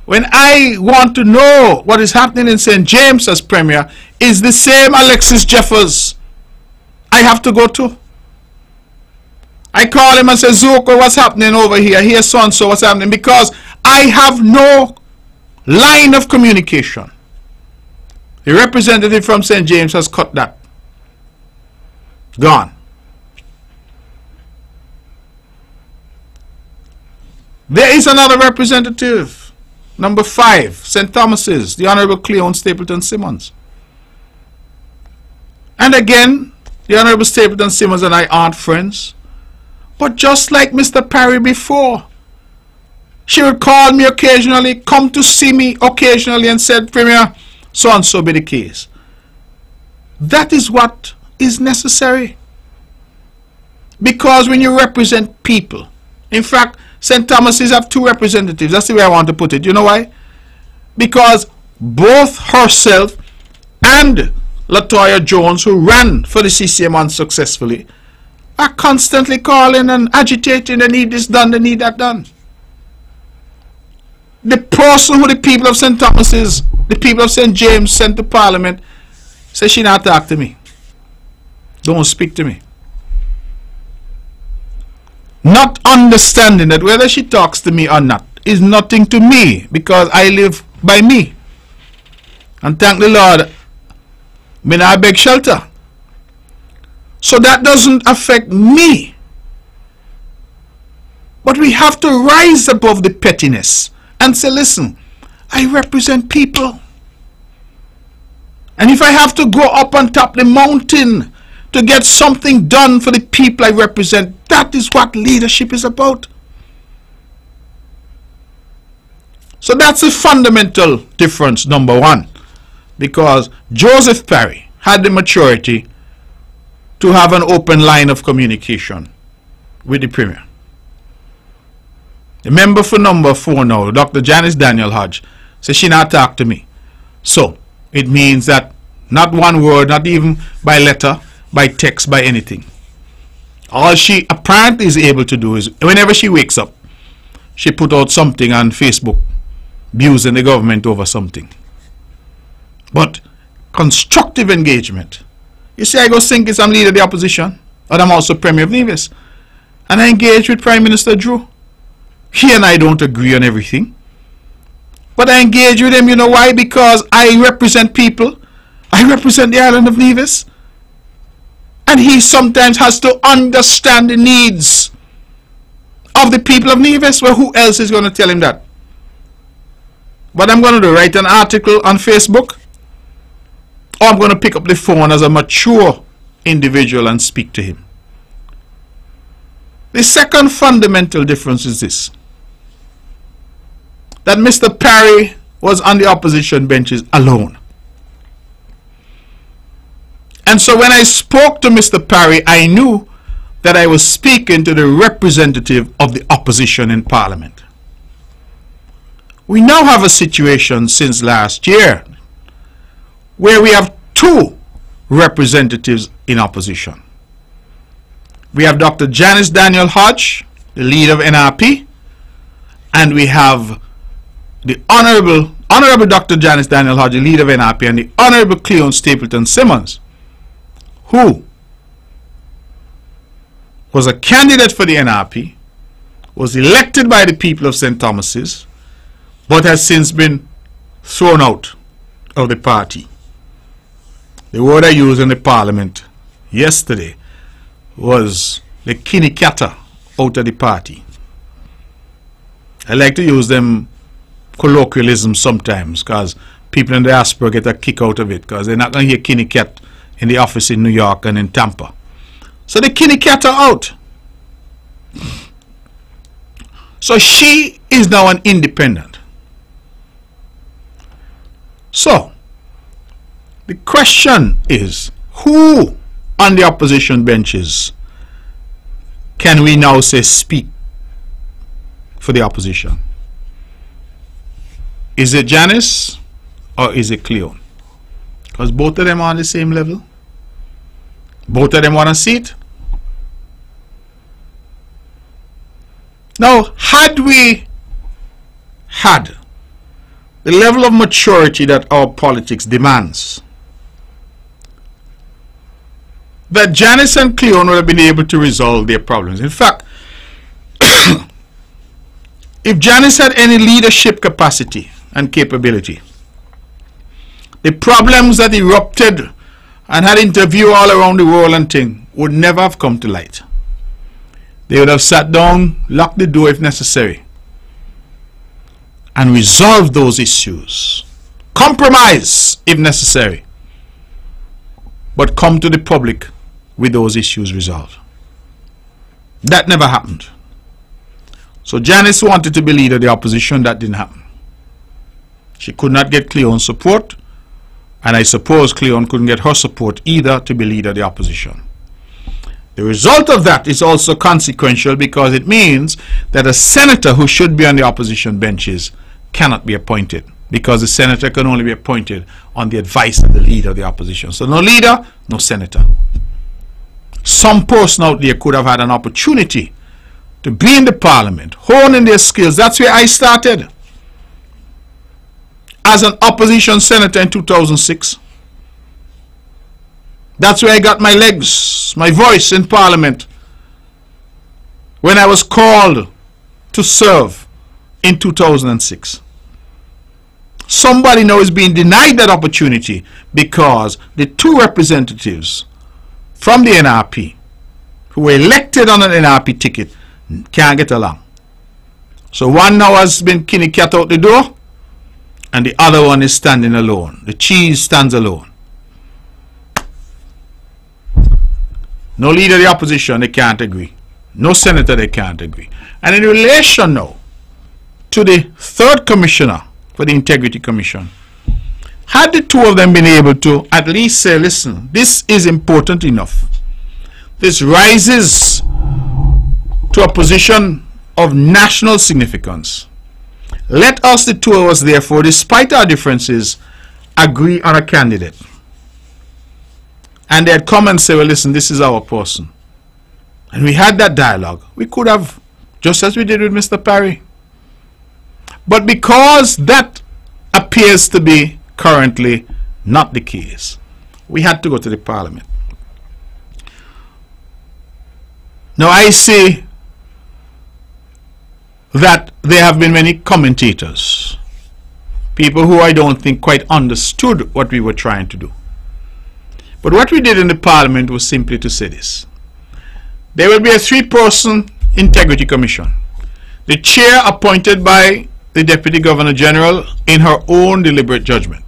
A: when I want to know what is happening in St. James as Premier, is the same Alexis Jeffers I have to go to. I call him and say, Zuko, what's happening over here? Here's so-and-so, what's happening? Because I have no line of communication. The representative from St. James has cut that. Gone. There is another representative. Number 5, St. Thomas's, the Honorable Cleon Stapleton Simmons. And again, the Honorable Stapleton Simmons and I aren't friends. But just like Mr. Parry before, she would call me occasionally, come to see me occasionally and said, Premier, so and so be the case. That is what is necessary. Because when you represent people, in fact, St. Thomas's have 2 representatives. That's the way I want to put it. You know why? Because both herself and Latoya Jones, who ran for the CCM unsuccessfully, are constantly calling and agitating. They need this done, they need that done. The person who the people of St. Thomas's, the people of St. James sent to Parliament, says she not talk to me. Don't speak to me. Not understanding that whether she talks to me or not is nothing to me because I live by me. And thank the Lord, I beg shelter. So that doesn't affect me. But we have to rise above the pettiness and say, listen, I represent people. And if I have to go up on top the mountain to get something done for the people I represent, that is what leadership is about. So that's a fundamental difference, number 1. Because Joseph Parry had the maturity to have an open line of communication with the Premier. The member for number 4 now, Dr. Janice Daniel Hodge, says she not talk to me. So it means that not one word, not even by letter, by text, by anything. All she apparently is able to do is whenever she wakes up, she put out something on Facebook abusing the government over something. But constructive engagement. You see, I go think I'm leader of the opposition, and I'm also Premier of Nevis. And I engage with Prime Minister Drew. He and I don't agree on everything. But I engage with him, you know why? Because I represent people. I represent the island of Nevis. And he sometimes has to understand the needs of the people of Nevis. Well, who else is going to tell him that? But I'm going to write an article on Facebook, or I'm going to pick up the phone as a mature individual and speak to him. The second fundamental difference is this: that Mr. Parry was on the opposition benches alone. And so when I spoke to Mr. Parry, I knew that I was speaking to the representative of the opposition in Parliament. We now have a situation since last year where we have 2 representatives in opposition. We have Dr. Janice Daniel Hodge, the leader of NRP, and we have the Honorable Dr. Janice Daniel Hodge, the leader of NRP, and the Honorable Cleon Stapleton Simmons, who was a candidate for the NRP, was elected by the people of St. Thomas's, but has since been thrown out of the party. The word I used in the parliament yesterday was the kinikata out of the party. I like to use them colloquialisms sometimes because people in the diaspora get a kick out of it because they're not going to hear kinikat in the office in New York and in Tampa. So the kinikat are out. So she is now an independent. So the question is, who on the opposition benches can we now say speak for the opposition? Is it Janice or is it Cleone? Because both of them are on the same level. Both of them want a seat. Now, had we had the level of maturity that our politics demands, that Janice and Cleone would have been able to resolve their problems. In fact, if Janice had any leadership capacity and capability, the problems that erupted and had interviewed all around the world and thing would never have come to light. They would have sat down, locked the door if necessary, and resolved those issues. Compromise if necessary, but come to the public with those issues resolved. That never happened. So Janice wanted to be leader of the opposition. That didn't happen. She could not get Cleone's support, and I suppose Cleone couldn't get her support either to be leader of the opposition. The result of that is also consequential because it means that a senator who should be on the opposition benches cannot be appointed, because the senator can only be appointed on the advice of the leader of the opposition. So no leader, no senator. Some person out there could have had an opportunity to be in the parliament, honing their skills. That's where I started, as an opposition senator in 2006. That's where I got my legs, my voice in parliament, when I was called to serve in 2006. Somebody now is being denied that opportunity because the two representatives from the NRP who were elected on an NRP ticket can't get along. So one now has been kinikat out the door, and the other one is standing alone. The cheese stands alone. No leader of the opposition, they can't agree. No senator, they can't agree. And in relation now to the third commissioner for the Integrity Commission, had the two of them been able to at least say, listen, this is important enough. This rises to a position of national significance. Let us, the two of us, therefore, despite our differences, agree on a candidate. And they'd come and say, well, listen, this is our person. And we had that dialogue. We could have, just as we did with Mr. Parry. But because that appears to be currently not the case, we had to go to the parliament. Now I see that there have been many commentators, people who I don't think quite understood what we were trying to do. But what we did in the parliament was simply to say this: there will be a three-person Integrity Commission. The chair appointed by the Deputy Governor General in her own deliberate judgment.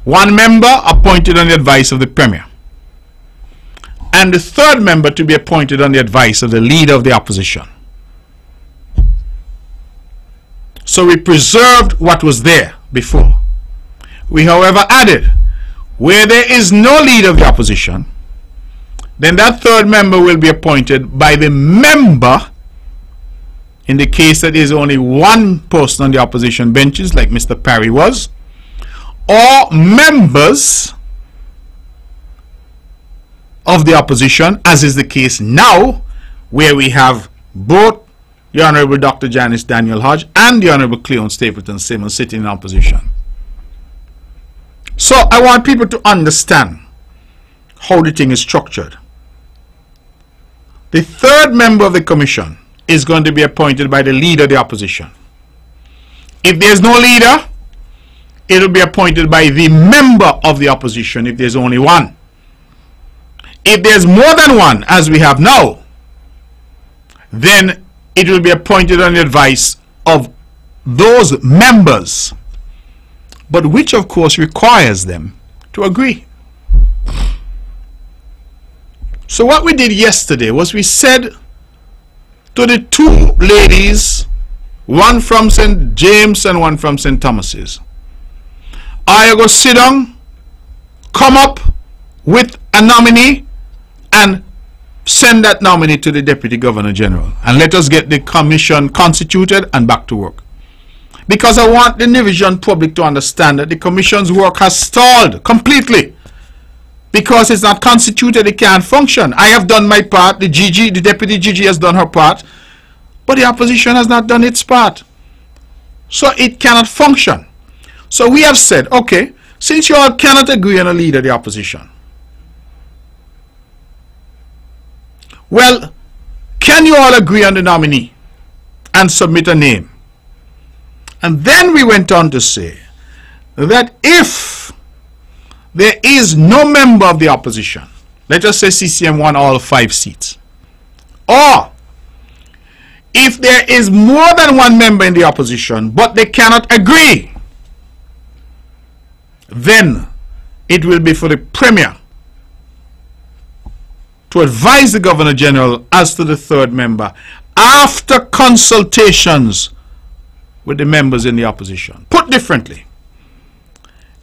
A: One member appointed on the advice of the Premier. And the third member to be appointed on the advice of the leader of the opposition. So we preserved what was there before. We, however, added, where there is no leader of the opposition, then that third member will be appointed by the member, in the case that there is only one person on the opposition benches, like Mr. Parry was, or members of the opposition, as is the case now, where we have both the Honorable Dr. Janice Daniel Hodge and the Honorable Cleone Stapleton Simmons sitting in opposition. So I want people to understand how the thing is structured. The third member of the commission is going to be appointed by the leader of the opposition. If there's no leader, it will be appointed by the member of the opposition if there's only one. If there's more than one, as we have now, then it will be appointed on the advice of those members, but which of course requires them to agree. So what we did yesterday was we said to the two ladies, one from St. James and one from St. Thomas's, I go sit down, come up with a nominee and send that nominee to the Deputy Governor General, and let us get the commission constituted and back to work. Because I want the Nivision public to understand that the commission's work has stalled completely. Because it's not constituted, it can't function. I have done my part, the Deputy GG has done her part, but the opposition has not done its part. So it cannot function. So we have said, okay, since you all cannot agree on a leader of the opposition, well, can you all agree on the nominee and submit a name? And then we went on to say that if there is no member of the opposition, let us say CCM won all 5 seats, or if there is more than one member in the opposition but they cannot agree, then it will be for the Premier to advise the Governor General as to the third member after consultations with the members in the opposition. Put differently,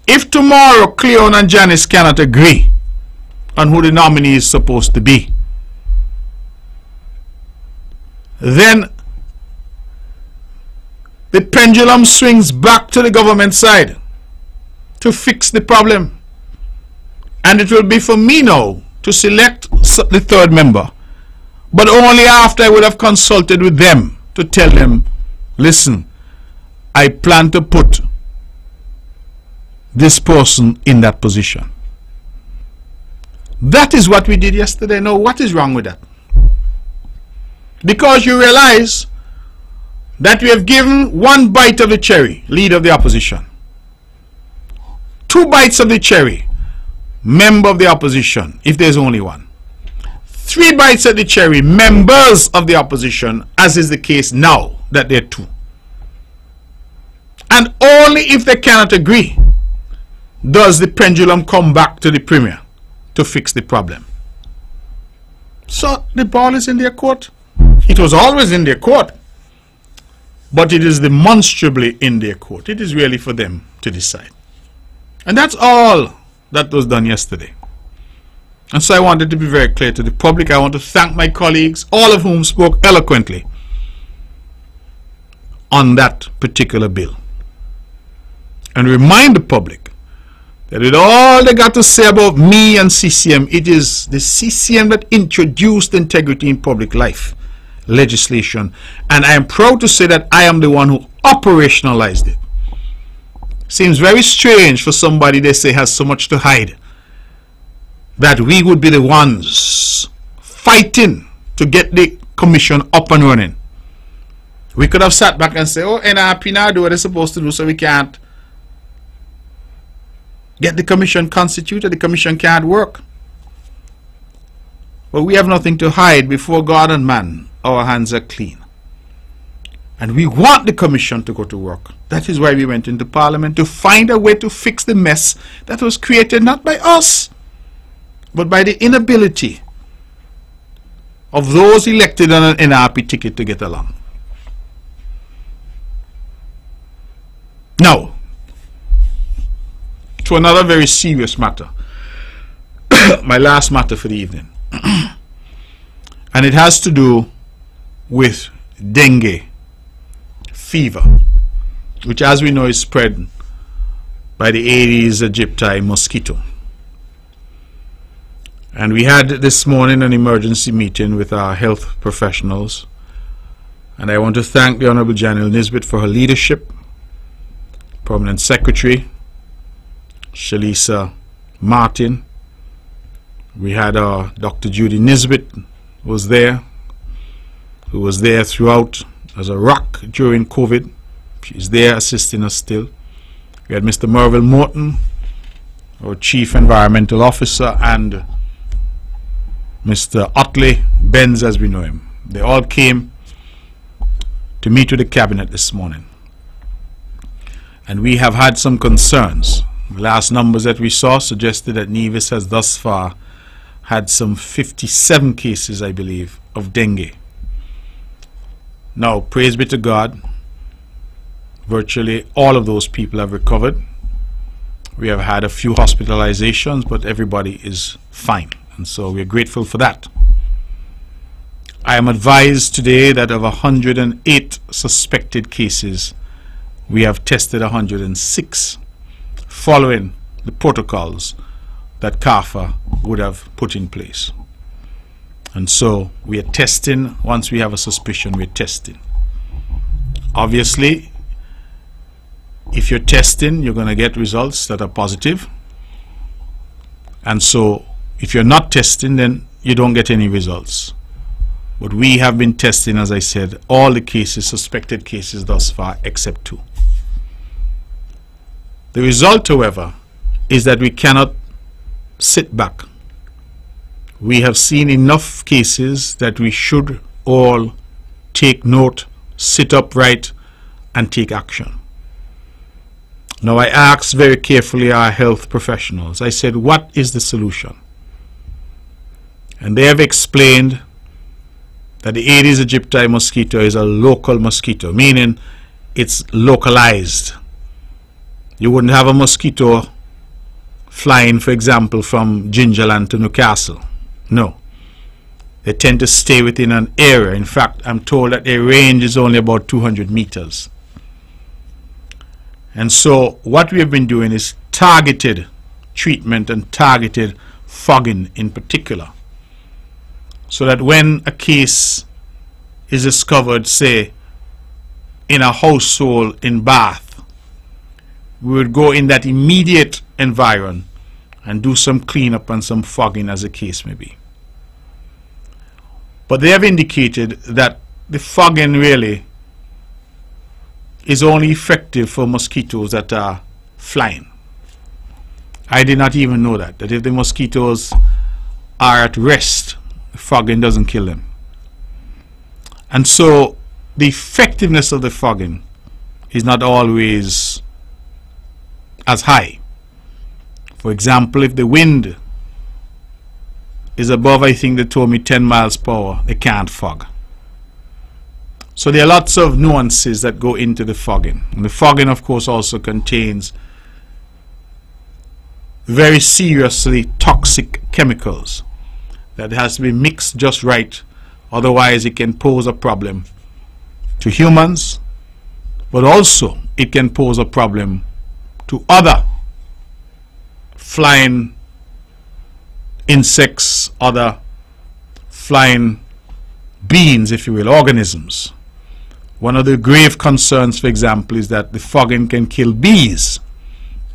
A: if tomorrow Cleon and Janice cannot agree on who the nominee is supposed to be, then the pendulum swings back to the government side to fix the problem. And it will be for me now to select the third member, but only after I would have consulted with them to tell them, listen, I plan to put this person in that position. That is what we did yesterday. Now, what is wrong with that? Because you realize that we have given 1 bite of the cherry, leader of the opposition, 2 bites of the cherry, member of the opposition, if there's only one, 3 bites of the cherry, members of the opposition, as is the case now that there are 2. And only if they cannot agree does the pendulum come back to the Premier to fix the problem. So the ball is in their court. It was always in their court, but it is demonstrably in their court. It is really for them to decide. And that's all that was done yesterday. And so I wanted to be very clear to the public. I want to thank my colleagues, all of whom spoke eloquently on that particular bill, and remind the public that with all they got to say about me and CCM, it is the CCM that introduced integrity in public life legislation, and I am proud to say that I am the one who operationalized it. Seems very strange for somebody they say has so much to hide, that we would be the ones fighting to get the commission up and running. We could have sat back and said, oh, NRP now do what they're supposed to do, so we can't get the commission constituted. The commission can't work. But we have nothing to hide before God and man. Our hands are clean. And we want the commission to go to work. That is why we went into Parliament, to find a way to fix the mess that was created not by us, but by the inability of those elected on an NRP ticket to get along. Now, to another very serious matter, my last matter for the evening, and it has to do with dengue fever, which, as we know, is spread by the Aedes aegypti mosquito. And we had this morning an emergency meeting with our health professionals, and I want to thank the Honorable Janelle Nisbet for her leadership, Permanent Secretary Shalisa Martin. We had Dr. Judy Nisbet was there, who was there throughout as a rock during COVID. She's there assisting us still. We had Mr. Merville Morton, our Chief Environmental Officer, and Mr. Utley Benz, as we know him. They all came to meet with the Cabinet this morning. And we have had some concerns. The last numbers that we saw suggested that Nevis has thus far had some 57 cases, I believe, of dengue. Now, praise be to God, virtually all of those people have recovered. We have had a few hospitalizations, but everybody is fine, and so we are grateful for that. I am advised today that of 108 suspected cases, we have tested 106, following the protocols that CARPHA would have put in place. And so we are testing. Once we have a suspicion, we're testing. Obviously, if you're testing, you're going to get results that are positive. And so if you're not testing, then you don't get any results. But we have been testing, as I said, all the cases, suspected cases thus far, except 2. The result, however, is that we cannot sit back. We have seen enough cases that we should all take note, sit upright, and take action. Now, I asked very carefully our health professionals. I said, what is the solution? And they have explained that the Aedes aegypti mosquito is a local mosquito, meaning it's localized. You wouldn't have a mosquito flying, for example, from Gingerland to Newcastle. No. They tend to stay within an area. In fact, I'm told that their range is only about 200 meters. And so what we have been doing is targeted treatment and targeted fogging in particular, so that when a case is discovered, say, in a household in Bath, we would go in that immediate environment and do some cleanup and some fogging, as the case may be. But they have indicated that the fogging really is only effective for mosquitoes that are flying. I did not even know that if the mosquitoes are at rest, the fogging doesn't kill them. And so the effectiveness of the fogging is not always as high. For example, if the wind is above, I think they told me, 10 miles per hour, they can't fog. So there are lots of nuances that go into the fogging. And the fogging, of course, also contains very seriously toxic chemicals that has to be mixed just right, otherwise it can pose a problem to humans, but also it can pose a problem to other flying insects, other flying beings, if you will, organisms. One of the grave concerns, for example, is that the fogging can kill bees,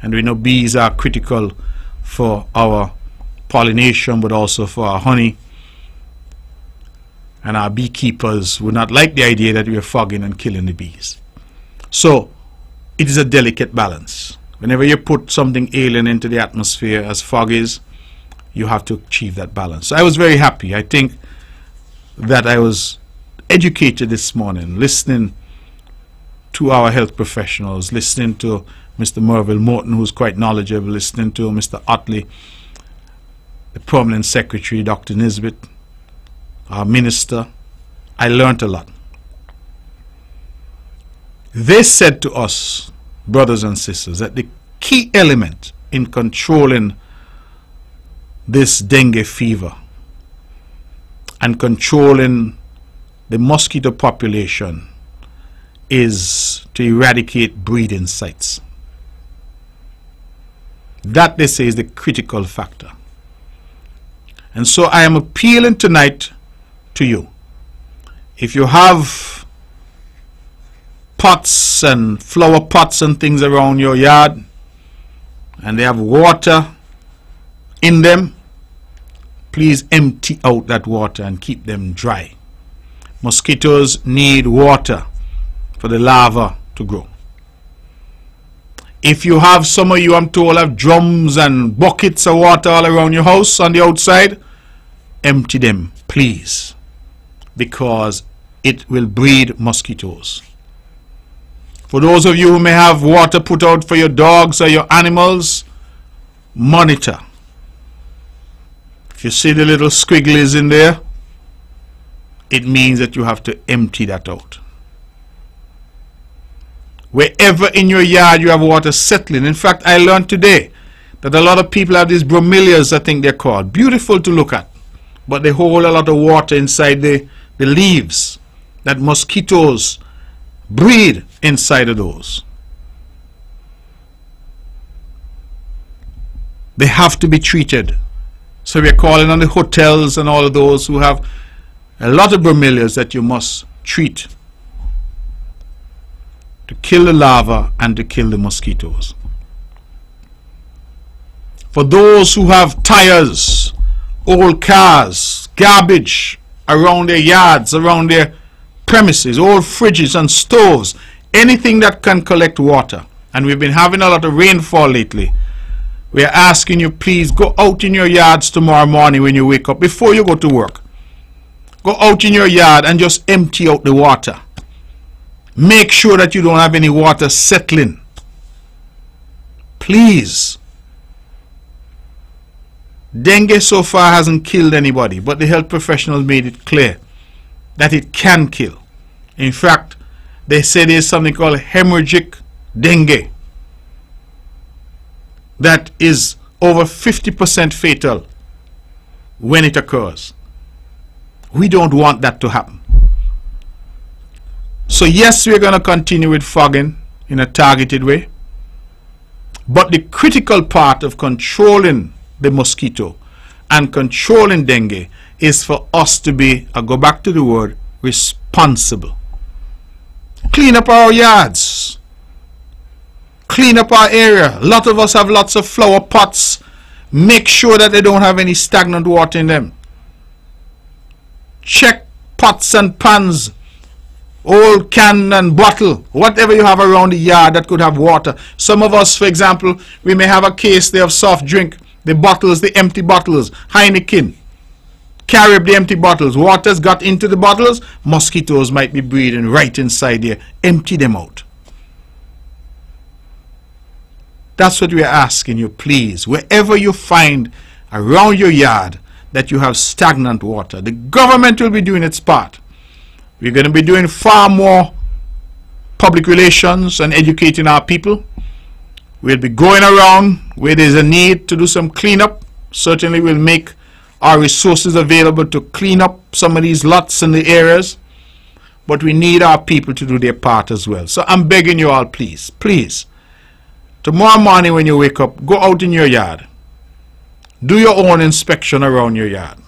A: and we know bees are critical for our pollination, but also for our honey, and our beekeepers would not like the idea that we are fogging and killing the bees. So it is a delicate balance. Whenever you put something alien into the atmosphere, as fog is, you have to achieve that balance. So I was very happy. I think that I was educated this morning, listening to our health professionals, listening to Mr. Merville Morton, who's quite knowledgeable, listening to Mr. Utley, the Permanent Secretary, Dr. Nisbet, our Minister. I learned a lot. They said to us, brothers and sisters, that the key element in controlling this dengue fever and controlling the mosquito population is to eradicate breeding sites. That, they say, is the critical factor. And so I am appealing tonight to you. If you have pots and flower pots and things around your yard and they have water in them, please empty out that water and keep them dry. Mosquitoes need water for the larvae to grow. If you have, some of you I'm told have drums and buckets of water all around your house on the outside, empty them, please, because it will breed mosquitoes. For those of you who may have water put out for your dogs or your animals, monitor. If you see the little squigglies in there, it means that you have to empty that out. Wherever in your yard you have water settling. In fact, I learned today that a lot of people have these bromeliads, I think they're called. Beautiful to look at, but they hold a lot of water inside the leaves that mosquitoes breed inside of those. They have to be treated. So we're calling on the hotels and all of those who have a lot of bromeliads that you must treat to kill the larvae and to kill the mosquitoes. For those who have tires, old cars, garbage around their yards, around their premises, old fridges and stoves, anything that can collect water, and we've been having a lot of rainfall lately, we are asking you, please go out in your yards tomorrow morning when you wake up, before you go to work. Go out in your yard and just empty out the water. Make sure that you don't have any water settling. Please. Dengue so far hasn't killed anybody, but the health professionals made it clear that it can kill. In fact, they say there's something called hemorrhagic dengue that is over 50% fatal when it occurs. We don't want that to happen. So yes, we're going to continue with fogging in a targeted way, but the critical part of controlling the mosquito and controlling dengue is for us to be, I'll go back to the word, responsible. Clean up our yards. Clean up our area. A lot of us have lots of flower pots. Make sure that they don't have any stagnant water in them. Check pots and pans, old can and bottle, whatever you have around the yard that could have water. Some of us, for example, we may have a case there of soft drink, the bottles, the empty bottles, Heineken, carry up the empty bottles, water's got into the bottles, mosquitoes might be breeding right inside there. Empty them out. That's what we're asking you, please. Wherever you find around your yard that you have stagnant water, the government will be doing its part. We're going to be doing far more public relations and educating our people. We'll be going around where there's a need to do some cleanup. Certainly we'll make our resources available to clean up some of these lots in the areas. But we need our people to do their part as well. So I'm begging you all, please, please, tomorrow morning when you wake up, go out in your yard. Do your own inspection around your yard.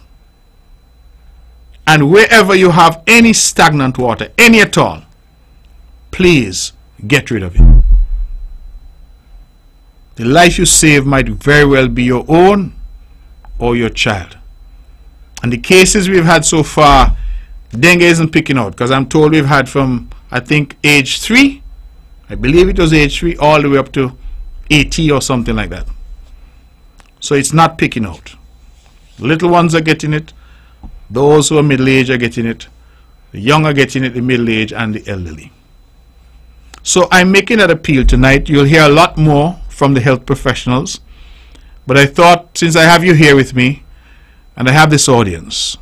A: And wherever you have any stagnant water, any at all, please get rid of it. The life you save might very well be your own or your child. And the cases we've had so far, dengue isn't picking out, because I'm told we've had from, I think, age 3, I believe it was age 3, all the way up to 80 or something like that. So it's not picking out. Little ones are getting it. Those who are middle-aged are getting it. The young are getting it, the middle-aged and the elderly. So I'm making that appeal tonight. You'll hear a lot more from the health professionals. But I thought, since I have you here with me, and I have this audience,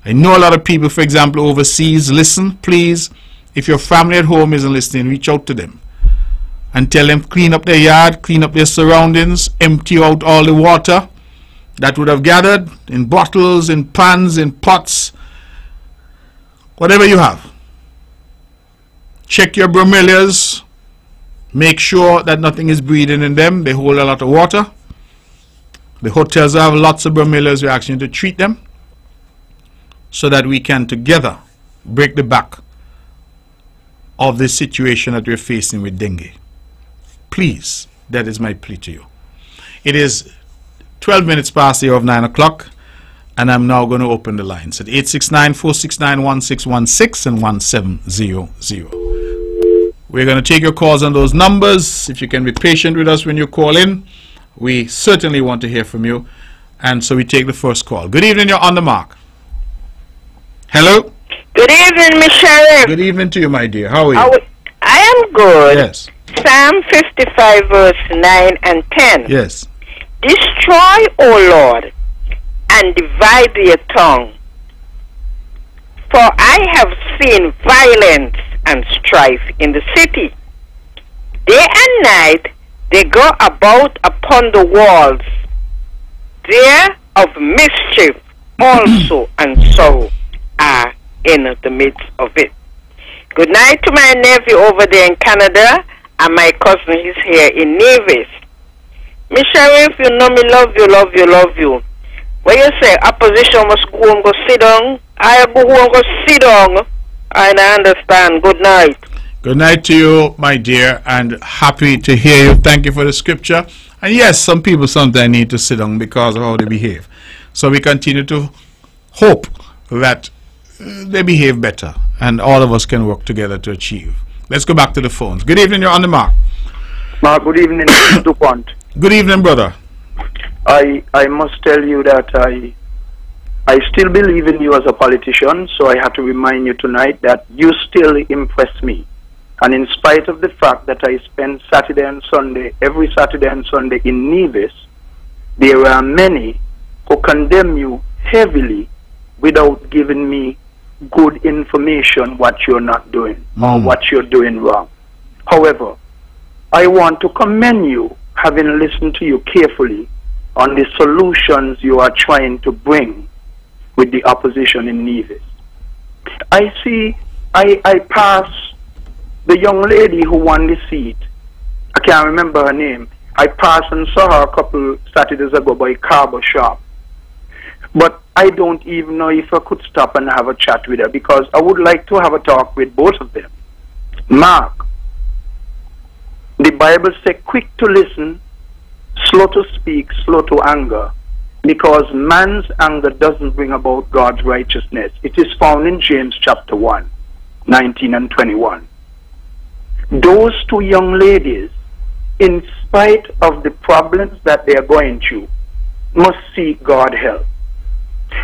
A: I know a lot of people, for example, overseas, listen, please. If your family at home isn't listening, reach out to them and tell them clean up their yard, clean up their surroundings, empty out all the water that would have gathered in bottles, in pans, in pots, whatever you have. Check your bromeliads. Make sure that nothing is breeding in them. They hold a lot of water. The hotels have lots of bromeliads. We're asking you to treat them so that we can together break the back of this situation that we're facing with dengue. Please, that is my plea to you. It is 12 minutes past the hour of 9 o'clock, and I'm now going to open the lines at 869-469-1616 and 1700. We're going to take your calls on those numbers. If you can be patient with us when you call in, we certainly want to hear from you. And so we take the first call. Good evening, you're on the mark. Hello?
B: Good evening, Miss Sheriff.
A: Good evening to you, my dear. How are you?
B: I am good.
A: Yes.
B: Psalm 55 verse 9 and 10.
A: Yes.
B: Destroy, O Lord, and divide their tongue. For I have seen violence and strife in the city. Day and night they go about upon the walls. There of mischief also and sorrow are in the midst of it. Good night to my nephew over there in Canada, and my cousin is here in Nevis. Miss Sheriff, you know me love you, love you, love you. When you say opposition must go and go sit down, I go home go sit down, and I understand. Good night.
A: Good night to you, my dear, and happy to hear you. Thank you for the scripture. And yes, some people sometimes need to sit down because of how they behave. So we continue to hope that they behave better, and all of us can work together to achieve. Let's go back to the phones. Good evening, you're on the mark.
C: Mark, good evening, Mr. DuPont.
A: Good evening, brother.
C: I must tell you that I still believe in you as a politician, so I have to remind you tonight that you still impress me. And in spite of the fact that I spend Saturday and Sunday, every Saturday and Sunday in Nevis, there are many who condemn you heavily without giving me good information what you're not doing or what you're doing wrong. However, I want to commend you, having listened to you carefully, on the solutions you are trying to bring with the opposition in Nevis. I pass the young lady who won the seat. I can't remember her name. I passed and saw her a couple Saturdays ago by Carbo Shop. But I don't even know if I could stop and have a chat with her, because I would like to have a talk with both of them. Mark, the Bible says quick to listen, slow to speak, slow to anger, because man's anger doesn't bring about God's righteousness. It is found in James chapter 1, 19 and 21. Those two young ladies, in spite of the problems that they are going through, must seek God help.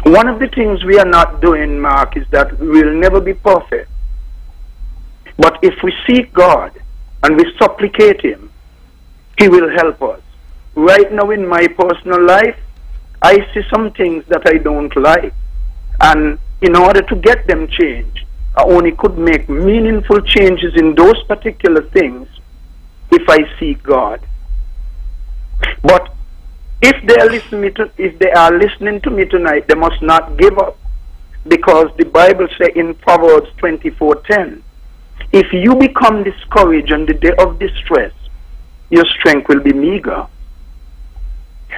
C: One of the things we are not doing, Mark, is that we will never be perfect. But if we seek God and we supplicate Him, He will help us. Right now in my personal life, I see some things that I don't like. And in order to get them changed, I only could make meaningful changes in those particular things if I seek God. But if they are listening to me tonight, they must not give up, because the Bible says in Proverbs 24:10, if you become discouraged on the day of distress, your strength will be meager.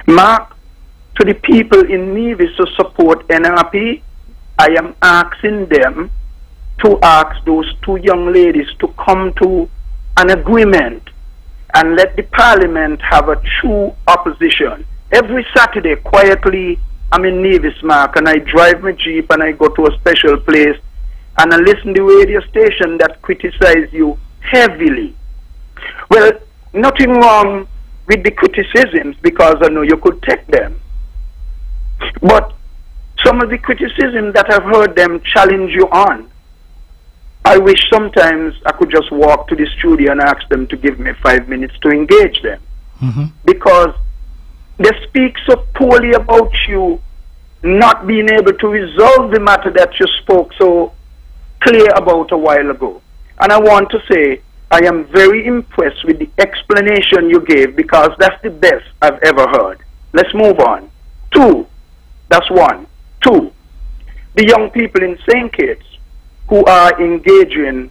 C: Mark, to the people in Nevis to support NRP, I am asking them to ask those two young ladies to come to an agreement and let the parliament have a true opposition. Every Saturday, quietly, I'm in Nevis, Mark, and I drive my Jeep and I go to a special place and I listen to the radio station that criticize you heavily. Well, nothing wrong with the criticisms, because I know you could take them. But some of the criticism that I've heard them challenge you on, I wish sometimes I could just walk to the studio and ask them to give me 5 minutes to engage them. Because they speak so poorly about you not being able to resolve the matter that you spoke so clear about a while ago. And I want to say, I am very impressed with the explanation you gave, because that's the best I've ever heard. Let's move on. 2, that's 1. 2, the young people in St. Kitts who are engaging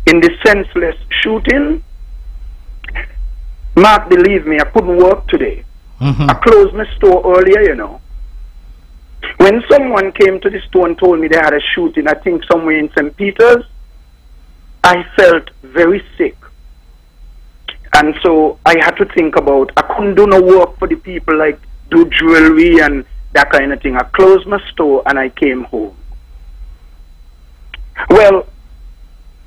C: in the senseless shooting. Mark, believe me, I couldn't work today. I closed my store earlier, you know. When someone came to the store and told me they had a shooting, I think somewhere in St. Peter's, I felt very sick. And so I had to think about, I couldn't do no work for the people, like do jewelry and that kind of thing. I closed my store and I came home. Well,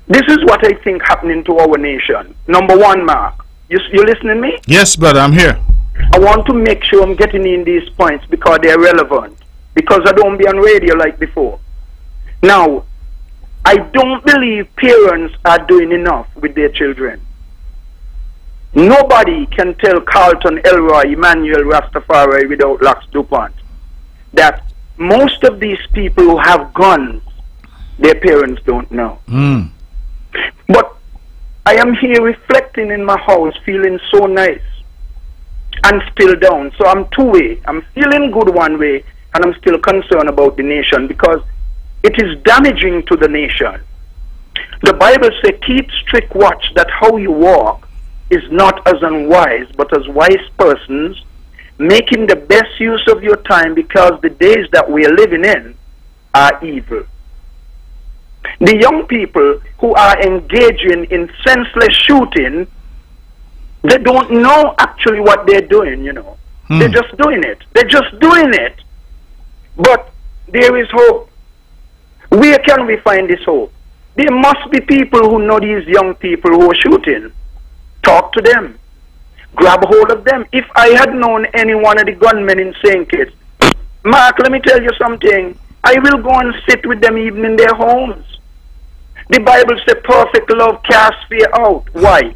C: This is what I think happening to our nation. Number one, Mark. You listening me?
A: Yes, brother, I'm here.
C: I want to make sure I'm getting in these points because they're relevant. Because I don't be on radio like before. Now, I don't believe parents are doing enough with their children. Nobody can tell Carlton, Elroy, Emmanuel, Rastafari without Lux DuPont that most of these people who have guns, their parents don't know. But I am here reflecting in my house, feeling so nice and still down. So I'm two-way. I'm feeling good one way, and I'm still concerned about the nation because it is damaging to the nation. The Bible says, keep strict watch that how you walk is not as unwise, but as wise persons, making the best use of your time because the days that we are living in are evil. The young people who are engaging in senseless shooting, they don't know actually what they're doing, you know. They're just doing it. They're just doing it. But there is hope. Where can we find this hope? There must be people who know these young people who are shooting. Talk to them. Grab hold of them. If I had known any one of the gunmen in St. Kitts, Mark, let me tell you something. I will go and sit with them even in their homes. The Bible says perfect love casts fear out. Why?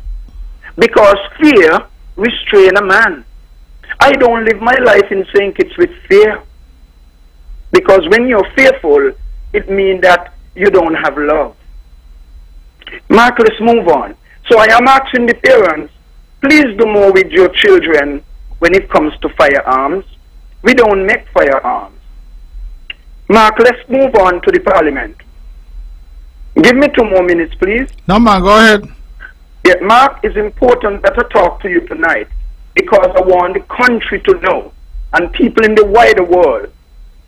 C: Because fear restrains a man. I don't live my life in St. Kitts with fear. Because when you're fearful, it means that you don't have love. Mark, let's move on. So I am asking the parents, please do more with your children when it comes to firearms. We don't make firearms. Mark, let's move on to the parliament. Give me 2 more minutes, please.
A: No, man, go ahead.
C: Yeah, Mark, it's important that I talk to you tonight because I want the country to know and people in the wider world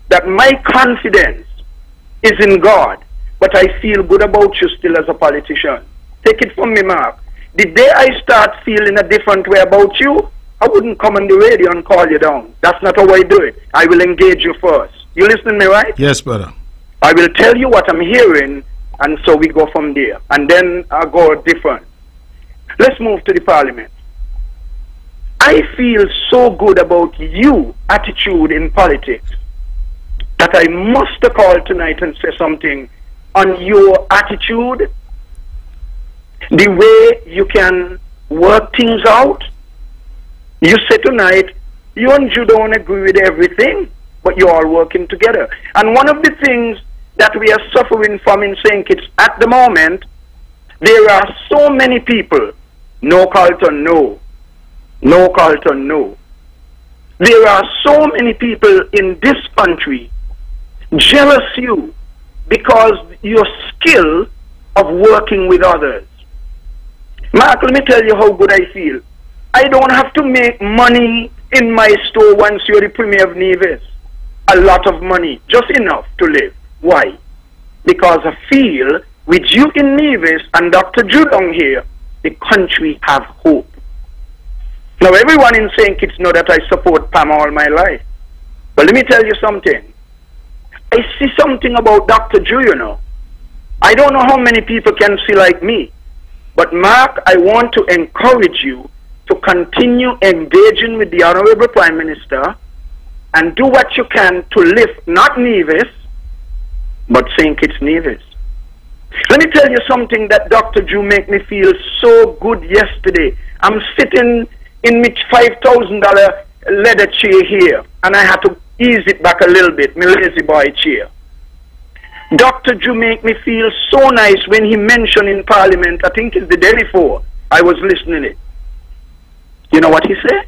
C: that my confidence is in God, but I feel good about you still as a politician. Take it from me, Mark. The day I start feeling a different way about you, I wouldn't come on the radio and call you down. That's not how I do it. I will engage you first. You listening to me, right?
A: Yes, brother.
C: I will tell you what I'm hearing, and so we go from there. And then I'll go different. Let's move to the parliament. I feel so good about your attitude in politics that I must call tonight and say something on your attitude, the way you can work things out. You say tonight, you and you don't agree with everything, but you're all working together. And one of the things that we are suffering from in St. Kitts at the moment, there are so many people, no Carlton, no. No Carlton, no. There are so many people in this country jealous you because your skill of working with others. Mark, let me tell you how good I feel. I don't have to make money in my store once you're the Premier of Nevis. A lot of money, just enough to live. Why? Because I feel with you in Nevis and Dr. Judong here, the country have hope. Now everyone in St. Kitts know that I support Pam all my life. But let me tell you something. I see something about Dr. Ju, you know. I don't know how many people can see like me. But Mark, I want to encourage you to continue engaging with the Honorable Prime Minister and do what you can to lift not Nevis, but St. Kitts Nevis. Let me tell you something that Dr. Ju made me feel so good yesterday. I'm sitting in my $5,000 leather chair here, and I had to ease it back a little bit, my lazy boy chair. Dr. Ju made me feel so nice when he mentioned in Parliament, I think it's the day before, I was listening it. You know what he said?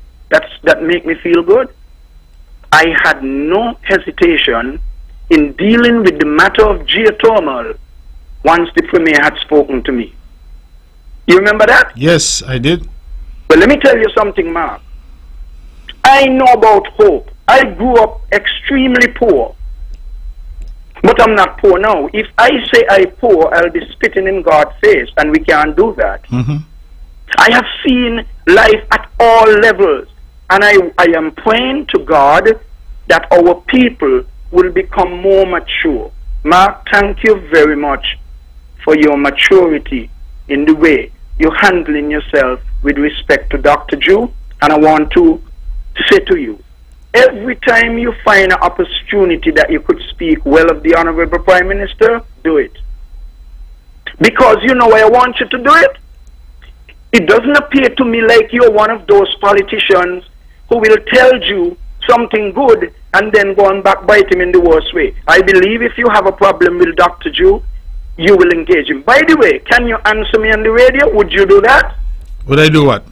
C: That made me feel good. I had no hesitation in dealing with the matter of geothermal once the Premier had spoken to me. You remember that?
A: Yes, I did.
C: But let me tell you something, Mark. I know about hope. I grew up extremely poor. But I'm not poor now. If I say I'm poor, I'll be spitting in God's face, and we can't do that. I have seen life at all levels, and I am praying to God that our people will become more mature. Mark, thank you very much for your maturity in the way you're handling yourself with respect to Dr. Jew. And I want to say to you, every time you find an opportunity that you could speak well of the Honorable Prime Minister, do it. Because you know why I want you to do it? It doesn't appear to me like you're one of those politicians who will tell you something good and then go and backbite him in the worst way. I believe if you have a problem with Dr. Jew, you will engage him. By the way, can you answer me on the radio? Would you do that?
A: Would I do what?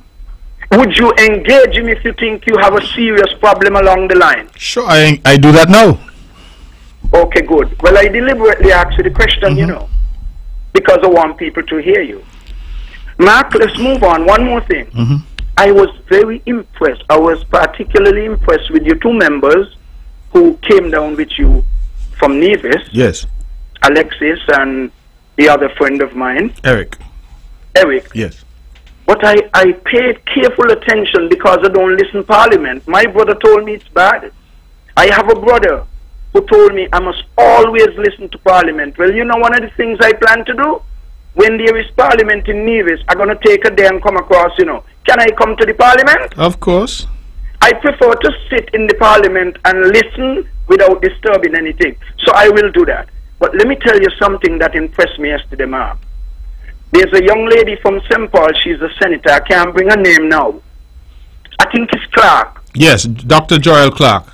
C: Would you engage him if you think you have a serious problem along the line?
A: Sure, I do that now.
C: Okay, good. Well, I deliberately asked you the question, you know, because I want people to hear you. Mark, let's move on. One more thing. I was very impressed. I was particularly impressed with your two members who came down with you from Nevis.
A: Yes.
C: Alexis and the other friend of mine.
A: Eric. Yes.
C: But I paid careful attention because I don't listen Parliament. My brother told me it's bad. I have a brother who told me I must always listen to Parliament. Well, you know one of the things I plan to do? When there is Parliament in Nevis, I'm going to take a day and come across, you know. Can I come to the Parliament?
A: Of course.
C: I prefer to sit in the Parliament and listen without disturbing anything. So I will do that. But let me tell you something that impressed me yesterday, Mark. There's a young lady from St. Paul. She's a senator. I can't bring her name now. I think it's Clark.
A: Yes, Dr. Joel Clark.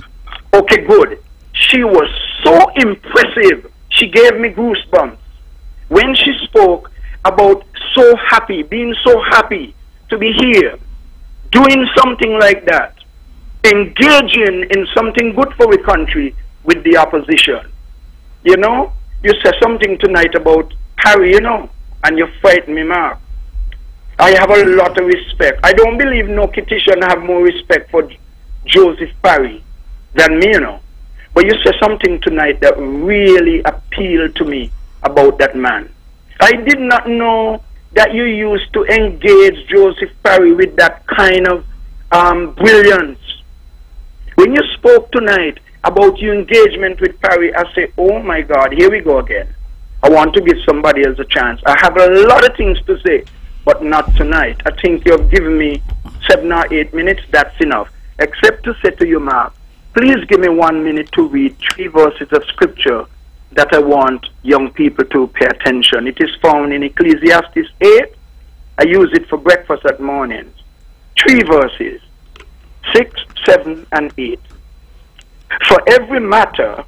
C: Okay, good. She was so impressive. She gave me goosebumps when she spoke about being so happy to be here, doing something like that, engaging in something good for the country with the opposition. You know, you said something tonight about Harry, you know, and you frightened me, Mark. I have a lot of respect. I don't believe no Kittian have more respect for Joseph Parry than me, you know. But you said something tonight that really appealed to me about that man. I did not know that you used to engage Joseph Parry with that kind of brilliance. When you spoke tonight about your engagement with Parry, I say, oh my God, here we go again. I want to give somebody else a chance. I have a lot of things to say, but not tonight. I think you have given me 7 or 8 minutes. That's enough. Except to say to you, Mark, please give me 1 minute to read 3 verses of scripture that I want young people to pay attention. It is found in Ecclesiastes 8. I use it for breakfast at mornings. 3 verses, 6, 7, and 8. For every matter,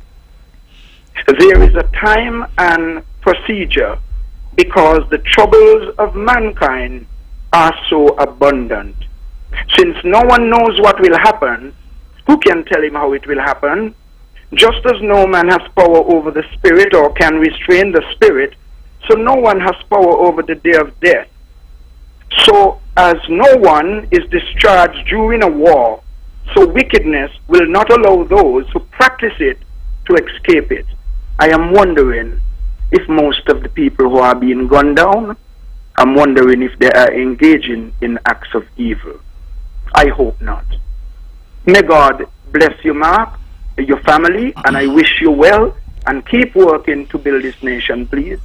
C: there is a time and procedure, because the troubles of mankind are so abundant. Since no one knows what will happen, who can tell him how it will happen? Just as no man has power over the spirit or can restrain the spirit, so no one has power over the day of death. So as no one is discharged during a war, so wickedness will not allow those who practice it to escape it. I am wondering if most of the people who are being gunned down, I'm wondering if they are engaging in acts of evil. I hope not. May God bless you, Mark, your family, and I wish you well, and keep working to build this nation, please.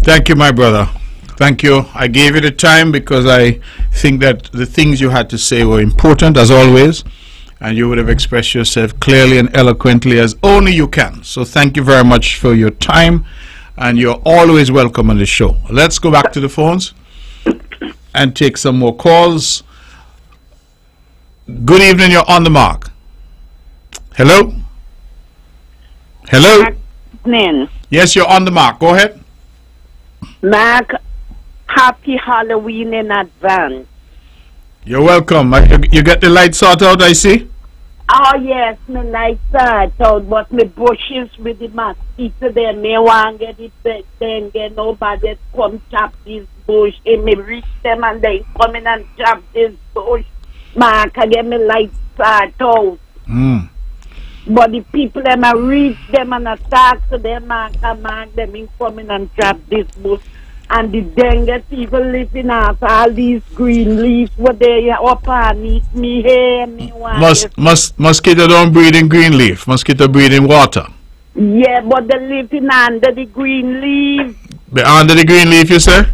A: Thank you, my brother. Thank you. I gave you the time because I think that the things you had to say were important, as always, and you would have expressed yourself clearly and eloquently as only you can. So thank you very much for your time, and you're always welcome on the show. Let's go back to the phones and take some more calls. Good evening, you're on the mark. Hello? Hello?
D: Mark,
A: yes, you're on the mark. Go ahead.
D: Mark, happy Halloween in advance.
A: You're welcome. You get the lights sorted out, I see?
D: Oh, yes, my lights are out, but my bushes with the mosquito there, me want get it back then, get nobody come chop this bush. And me reach them and they come in and chop this bush. Mark, I get my lights out. But the people them a reach them and attack, so they mark them in coming and chop this bush. And the dengue people living off all these green leaves what they up underneath me here. Me
A: mosquito don't breed in green leaf. Mosquito breed in water.
D: Yeah, but they living under the green leaves.
A: Under the green leaf, you say?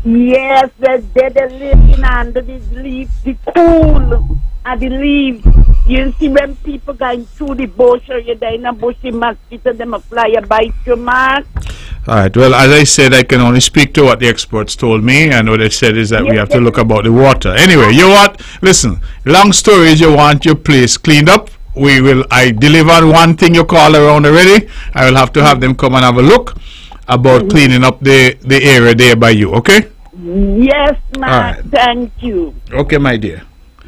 D: Yes, they're living under the leaf, the cool and the leaves. You see when people going through the bush or you're in a bushy mosquito, them a fly a bite your man.
A: All right. Well, as I said, I can only speak to what the experts told me, and what they said is that we have to look about the water. Anyway, you want, listen, long story is you want your place cleaned up. I delivered one thing you call around already. I will have to have them come and have a look about cleaning up the area there by you, okay?
D: Yes, ma'am.
A: Right.
D: Thank you.
A: Okay, my dear.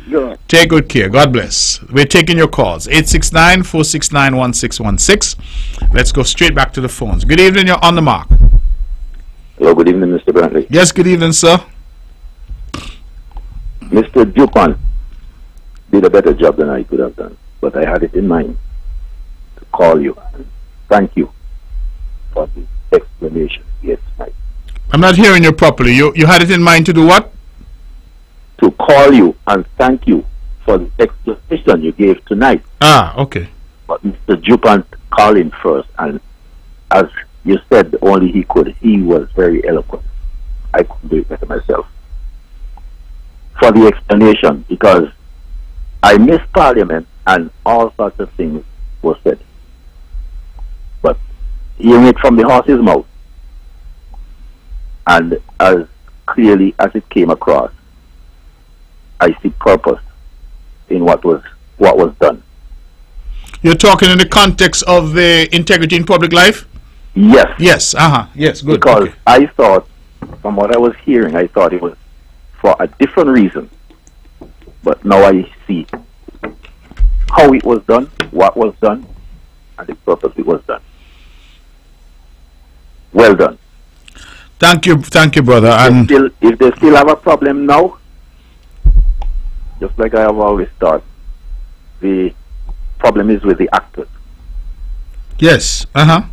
D: Good.
A: Take good care. God bless. We're taking your calls. 869-469-1616. Let's go straight back to the phones. Good evening. You're on the mark.
E: Hello, good evening, Mr. Brantley.
A: Yes, good evening, sir.
E: Mr. Dupont did a better job than I could have done, but I had it in mind to call you and thank you for the explanation. Yes, Mike.
A: I'm not hearing you properly. You had it in mind to do what?
E: To call you and thank you for the explanation you gave tonight.
A: Ah, okay.
E: But Mr. Dupont called in first, and as you said, only he could. He was very eloquent. I couldn't do it better myself. For the explanation, because I missed Parliament and all sorts of things were said. But hearing it from the horse's mouth, and as clearly as it came across, I see purpose in what was done.
A: You're talking in the context of the integrity in public life?
E: Yes.
A: Yes. Yes. Good.
E: Because
A: okay.
E: I thought, from what I was hearing, I thought it was for a different reason. But now I see how it was done, what was done, and the purpose it was done. Well done.
A: Thank you, brother. And
E: If they still have a problem now, just like I have always thought, the problem is with the actors.
A: yes.
E: Thank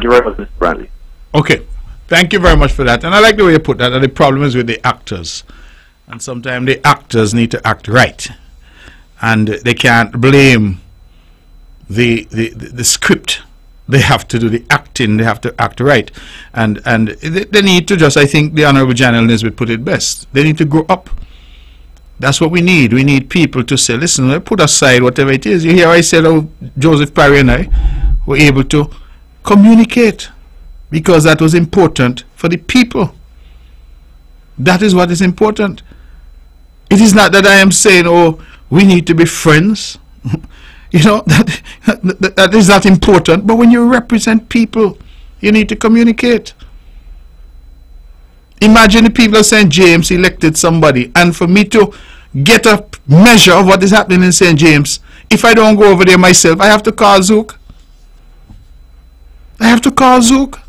E: you very much, Mr. Brantley.
A: Okay. Thank you very much for that. And I like the way you put that. The problem is with the actors, and sometimes the actors need to act right, and they can't blame the script. They have to do the acting. They have to act right, and they need to just. I think the Honorable General Nisbet put it best. They need to grow up. That's what we need. We need people to say, listen, put aside whatever it is. You hear I said, oh, Joseph Parry and I were able to communicate because that was important for the people. That is what is important. It is not that I am saying, oh, we need to be friends. You know, that is not important. But when you represent people, you need to communicate. Imagine the people of St. James elected somebody, and for me to get a measure of what is happening in St. James, if I don't go over there myself, I have to call Zook. I have to call Zook.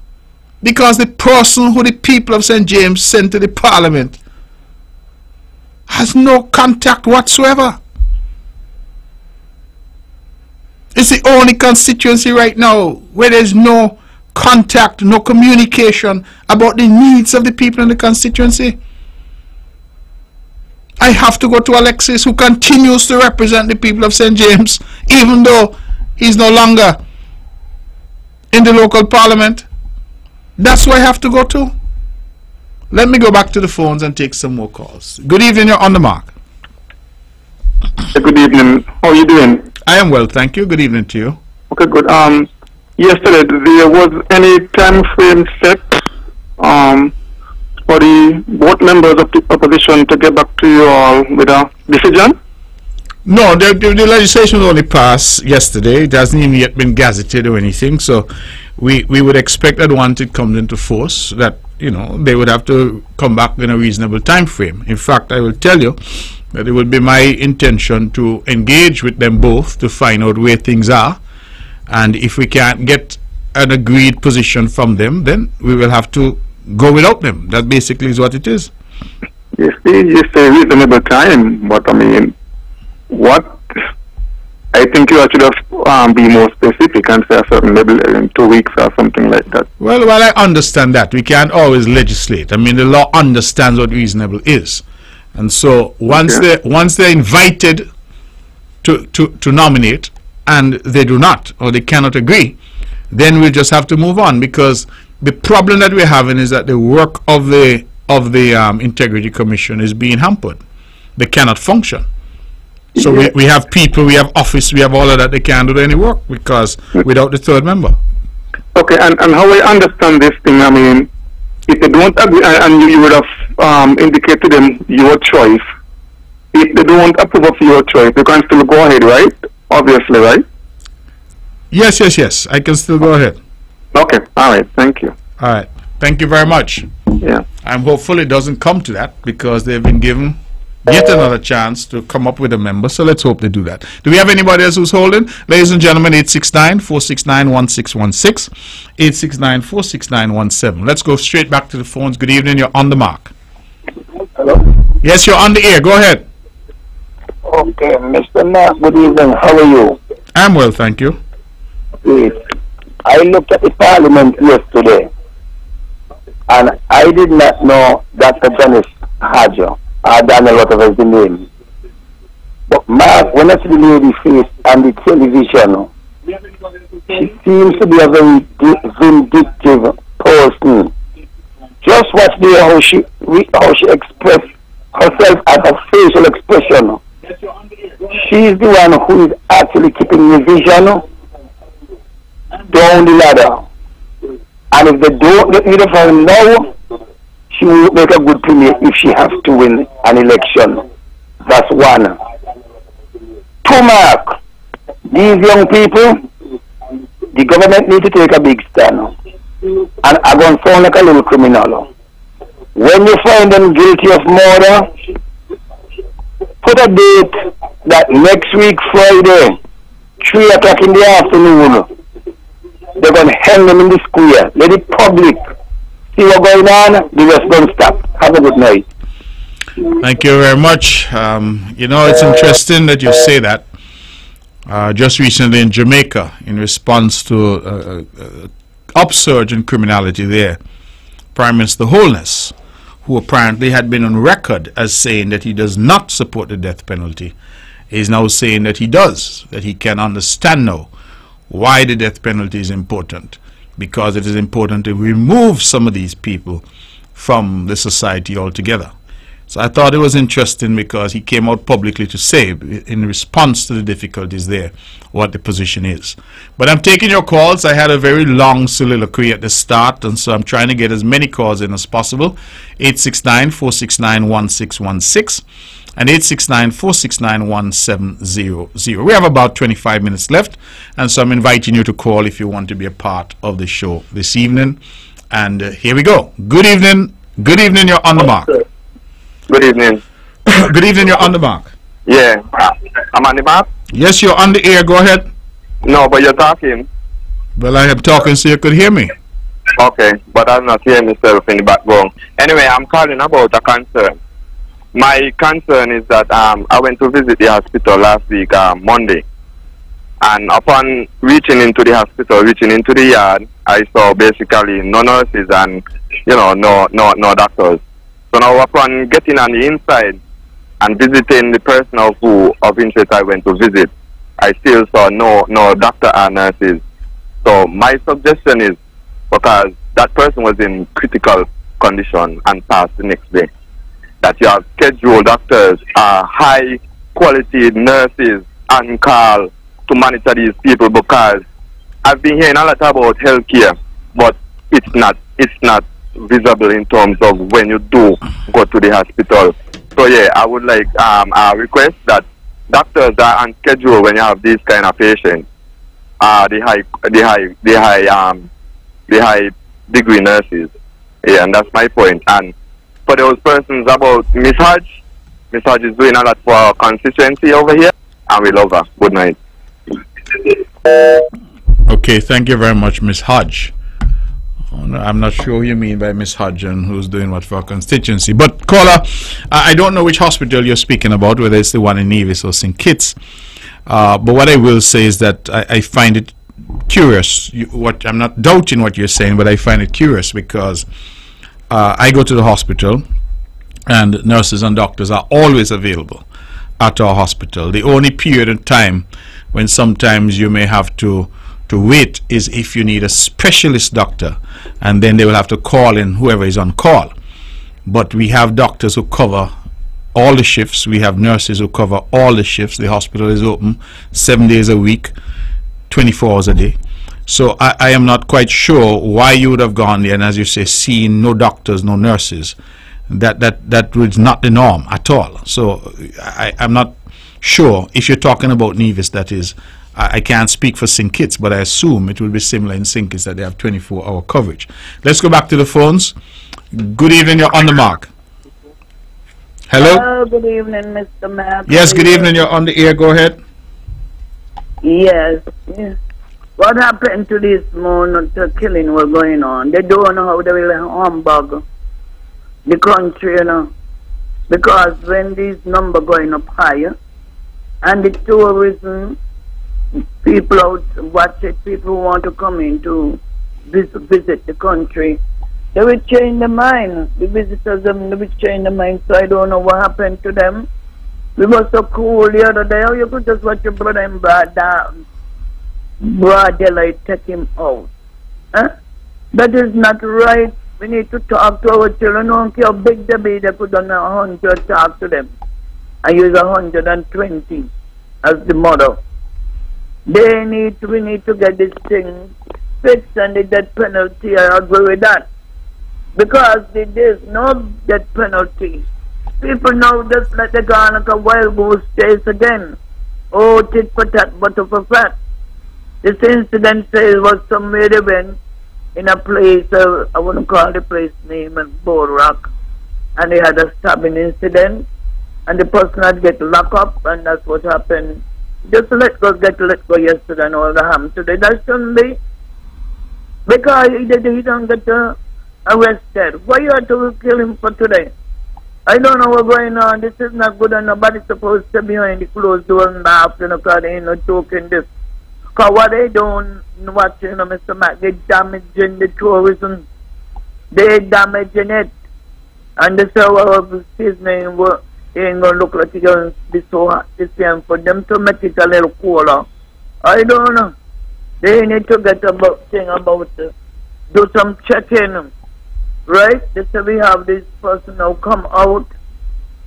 A: Because the person who the people of St. James sent to the Parliament has no contact whatsoever. It's the only constituency right now where there's no contact, no communication about the needs of the people in the constituency. I have to go to Alexis, who continues to represent the people of St. James, even though he's no longer in the local parliament. That's where I have to go to. Let me go back to the phones and take some more calls. Good evening, you're on the mark.
F: Good evening. How are you doing?
A: I am well, thank you. Good evening to you.
F: Okay, good. Yesterday, there was any time frame set for the board members of the opposition to get back to you all with a decision?
A: No, the legislation only passed yesterday. It hasn't even yet been gazetted or anything. So we would expect that once it comes into force, that they would have to come back in a reasonable time frame. In fact, I will tell you that it would be my intention to engage with them both to find out where things are, and if we can't get an agreed position from them, then we will have to go without them. That basically is what it is.
F: Yes, it's a reasonable time, but I mean, what I think you should have be more specific and say a certain maybe in 2 weeks or something like that.
A: Well, I understand that. We can't always legislate. I mean, the law understands what reasonable is. And so once they're invited to nominate and they do not, or they cannot agree, then we'll just have to move on, because The problem that we're having is that the work of the Integrity Commission is being hampered. They cannot function. So we have people, we have office, we have all of that. They can't do any work because without the third member.
F: Okay, and how I understand this thing, I mean, if they don't agree, and you would have indicated to them your choice, if they don't approve of your choice, you can still go ahead, right? Obviously, right?
A: Yes. I can still go ahead.
F: Okay, all right, thank you.
A: All right, thank you very much.
F: Yeah.
A: I'm hopeful it doesn't come to that because they've been given yet another chance to come up with a member, so let's hope they do that. Do we have anybody else who's holding? Ladies and gentlemen, 869-469-1616, 869-469-17. Let's go straight back to the phones. Good evening, you're on the mark.
G: Hello?
A: Yes, you're on the air. Go ahead.
G: Okay, Mr. Mark, good evening. How are you?
A: I'm well, thank you.
G: Great. I looked at the parliament yesterday, and I did not know Dr. Janice Hadjo. I done a lot of his name. But Mark, when I see the lady face on the television, she seems to be a very vindictive person. Just watch there how she expressed herself as a facial expression. She's the one who is actually keeping the vision down the ladder. And if they don't get rid of her now, she will make a good premier if she has to win an election. That's one. Two, Mark, these young people, the government need to take a big stand. And I'm going to sound like a little criminal. When you find them guilty of murder, put a date that next week, Friday, 3 o'clock in the afternoon, they're going to hang them in the square. Let the public see what's going on, the rest don't stop. Have a good night.
A: Thank you very much. You know, it's interesting that you say that. Just recently in Jamaica, in response to upsurge in criminality there, Prime Minister Holness, who apparently had been on record as saying that he does not support the death penalty, is now saying that he does, that he can understand now why the death penalty is important, because it is important to remove some of these people from the society altogether. So I thought it was interesting because he came out publicly to say, in response to the difficulties there, what the position is. But I'm taking your calls. I had a very long soliloquy at the start, and so I'm trying to get as many calls in as possible. 869-469-1616 and 869-469-1700. We have about 25 minutes left, and so I'm inviting you to call if you want to be a part of the show this evening. And here we go. Good evening. Good evening, you're on the mark.
F: Good evening.
A: Good evening, you're on the mark.
F: Yeah, I'm on the mark?
A: Yes, you're on the air. Go ahead.
F: No, but you're talking.
A: Well, I am talking so you could hear me.
F: Okay, but I'm not hearing myself in the background. Anyway, I'm calling about a concern. My concern is that I went to visit the hospital last week, Monday. And upon reaching into the hospital, reaching into the yard, I saw basically no nurses and, you know, no doctors. So now upon getting on the inside and visiting the person of interest I went to visit, I still saw no doctor or nurses. So my suggestion is, because that person was in critical condition and passed the next day, that you have scheduled doctors, high quality nurses on call to monitor these people, because I've been hearing a lot about healthcare, but it's not visible in terms of when you do go to the hospital. So yeah, I would like a request that doctors are on schedule when you have these kind of patients. The high degree nurses. Yeah, and that's my point. And for those persons about Miss Hodge is doing a lot for consistency over here, and we love her. Good night.
A: Okay, thank you very much, Miss Hodge. Oh, no, I'm not sure who you mean by Miss Hodge and who's doing what for our constituency. But caller, I don't know which hospital you're speaking about, whether it's the one in Nevis or St. Kitts. But what I will say is that I find it curious. I'm not doubting what you're saying, but I find it curious because I go to the hospital and nurses and doctors are always available at our hospital. The only period of time when sometimes you may have to to wait is if you need a specialist doctor, and then they will have to call in whoever is on call. But we have doctors who cover all the shifts. We have nurses who cover all the shifts. The hospital is open 7 days a week, 24 hours a day. So I am not quite sure why you would have gone there and, as you say, seen no doctors, no nurses. That was not the norm at all. So I'm not sure. If you're talking about Nevis, that is, I can't speak for St. Kitts, but I assume it will be similar in St. Kitts that they have 24-hour coverage. Let's go back to the phones. Good evening, you're on the mark. Hello?
D: Hello, good evening, Mr. Matt.
A: Yes, good evening, you're on the air, go ahead.
D: Yes. What happened to this moon killing was going on? They don't know how they will humbug the country, you know. Because when these numbers going up higher, and the tourism, people out watch it, people want to come in to visit the country, they will change their mind. The visitors, they will change their mind. So I don't know what happened to them. We were so cool the other day. Oh, you could just watch your brother in broad daylight take him out. Huh? That is not right. We need to talk to our children. I don't care how big they be, they put on 100, talk to them. I use 120 as the model. We need to get this thing fixed, and the death penalty, I agree with that. Because there's no death penalty. People now just let the go like a wild goose chase again. Oh, tit for tat, butter for fat. This incident says was somewhere they went in a place, I wouldn't call the place name, in Borak, and they had a stabbing incident, and the person had get locked up, and that's what happened. Just let go yesterday and all the harm today. That shouldn't be. Because he don't get arrested. Why you have to kill him for today? I don't know what's going on. This is not good, and nobody's supposed to be behind the closed door and laugh, you know, because they ain't no joking this. Because what they don't watch, you know, Mr. Mac, they damaging the tourism. They damaging it. And this is how his name ain't going to look like it's going to be so hot the same for them to make it a little cooler. I don't know. They need to get about do some checking. Right? They say we have this person now come out.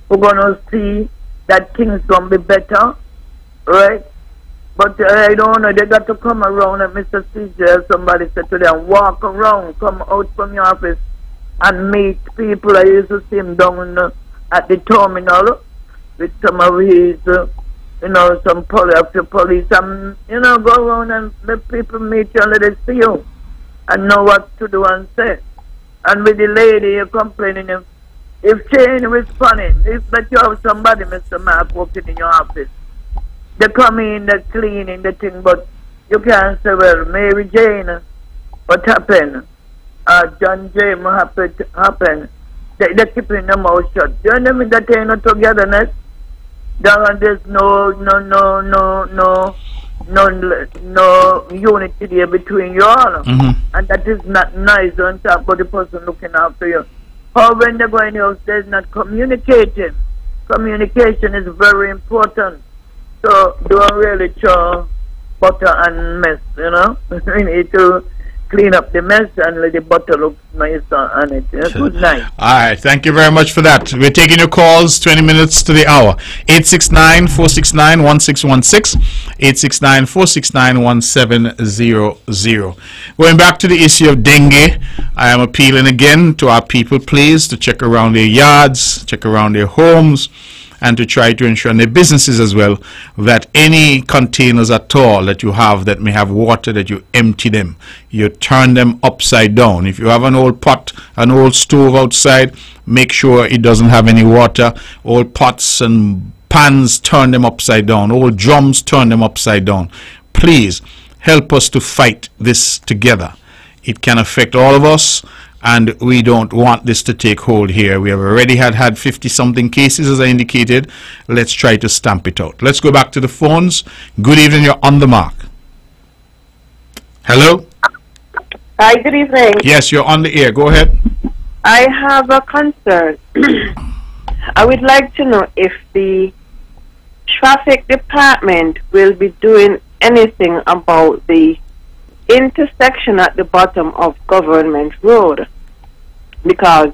D: We're going to see that things going to be better. Right? But I don't know, they got to come around, and Mr. CJ, somebody said to them, walk around, come out from your office and meet people. I used to see him down at the terminal with some of his, you know, some police, and, you know, go around and let people meet you and let them see you and know what to do and say. And with the lady, you're complaining, if she ain't responding, if that you have somebody, Mr. Mark, working in your office, they come in, they're cleaning the thing, but you can't say, well, Mary Jane, what happened? John James, what happened? They're keeping their mouth shut. You know that ain't no togetherness? There's no unity there between you all. And that is not nice. Don't talk about the person looking after you. Or when they're going out, there's not communicating. Communication is very important. So don't really throw butter and mess, you know. We need to clean up the mess and let the butter look nice on it. Good night.
A: All right, thank you very much for that. We're taking your calls 20 minutes to the hour. 869-469-1616, 869-469-1700. Going back to the issue of dengue, I am appealing again to our people, please, to check around their yards, check around their homes, and to try to ensure in their businesses as well that any containers at all that you have that may have water, that you empty them, you turn them upside down. If you have an old pot, an old stove outside, make sure it doesn't have any water. Old pots and pans, turn them upside down. Old drums, turn them upside down. Please help us to fight this together. It can affect all of us, and we don't want this to take hold here. We have already had 50-something cases, as I indicated. Let's try to stamp it out. Let's go back to the phones. Good evening, you're on the mark. Hello?
H: Hi, good evening.
A: Yes, you're on the air. Go ahead.
H: I have a concern. I would like to know if the traffic department will be doing anything about the intersection at the bottom of Government Road, because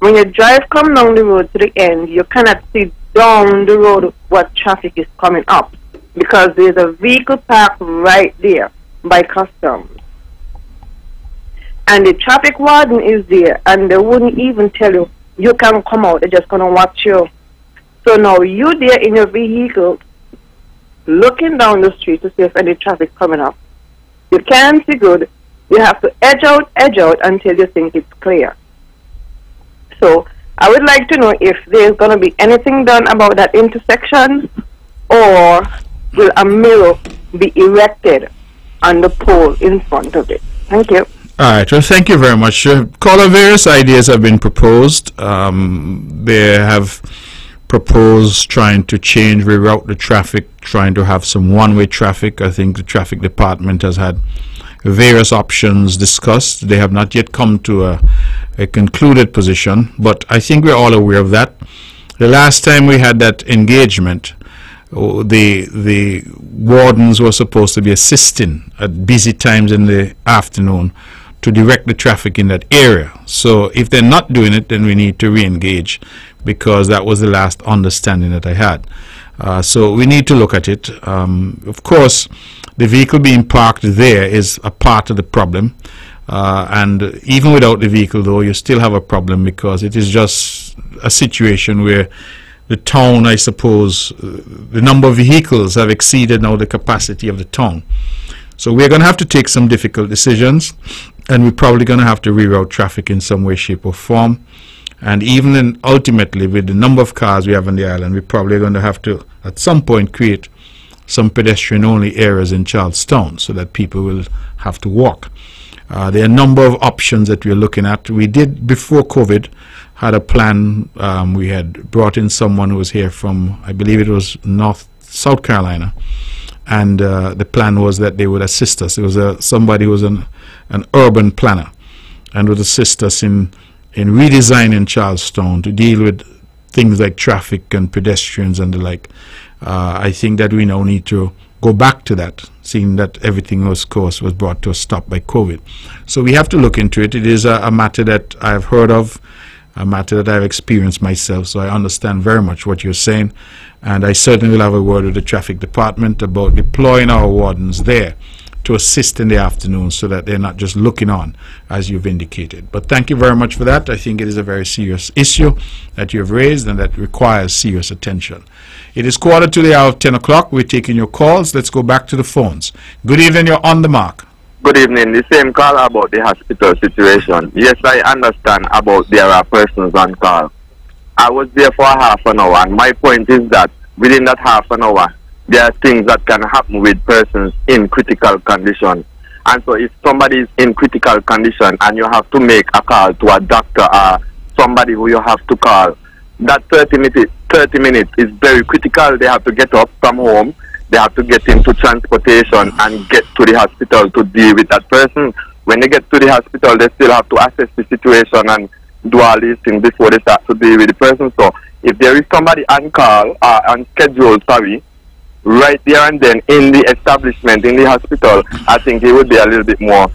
H: when you drive come down the road to the end, you cannot see down the road what traffic is coming up, because there's a vehicle park right there by customs. And the traffic warden is there, and they wouldn't even tell you, you can come out, they're just going to watch you. So now you there in your vehicle, looking down the street to see if any traffic coming up. You can't see good. You have to edge out until you think it's clear. So I would like to know if there's going to be anything done about that intersection, or will a mirror be erected on the pole in front of it? Thank you.
A: All right. Well, thank you very much. Caller, various ideas have been proposed. They have proposed trying to change, reroute the traffic, trying to have some one-way traffic. I think the traffic department has had various options discussed. They have not yet come to a concluded position, but I think we're all aware of that. The last time we had that engagement, the wardens were supposed to be assisting at busy times in the afternoon to direct the traffic in that area. So if they're not doing it, then we need to re-engage, because that was the last understanding that I had. So we need to look at it. Of course, the vehicle being parked there is a part of the problem. And even without the vehicle, though, you still have a problem, because it is just a situation where the town, I suppose, the number of vehicles have exceeded now the capacity of the town. So we're going to have to take some difficult decisions, and we're probably going to have to reroute traffic in some way, shape, or form. And even ultimately, with the number of cars we have on the island, we're probably going to have to, at some point, create some pedestrian-only areas in Charlestown so that people will have to walk. There are a number of options that we're looking at. We did, before COVID, had a plan. We had brought in someone who was here from, I believe it was South Carolina, and the plan was that they would assist us. It was somebody who was an urban planner and would assist us in redesigning Charlestown to deal with things like traffic and pedestrians and the like. I think that we now need to go back to that, seeing that everything was brought to a stop by COVID. So we have to look into it. It is a matter that I've heard of, a matter that I've experienced myself, so I understand very much what you're saying, and I certainly will have a word with the traffic department about deploying our wardens there to assist in the afternoon, so that they're not just looking on, as you've indicated. But thank you very much for that. I think it is a very serious issue that you have raised, and that requires serious attention. It is 10:15. We're taking your calls. Let's go back to the phones. Good evening. You're on the mark.
I: Good evening. The same call about the hospital situation. Yes, I understand about there are persons on call. I was there for half an hour, and my point is that within that half an hour, there are things that can happen with persons in critical condition. And so if somebody is in critical condition and you have to make a call to a doctor or somebody who you have to call, that 30 minutes is very critical. They have to get up from home, they have to get into transportation and get to the hospital to deal with that person. When they get to the hospital, they still have to assess the situation and do all these things before they start to deal with the person. So if there is somebody on call, on schedule, right there and then in the establishment, in the hospital, I think it would be a little bit more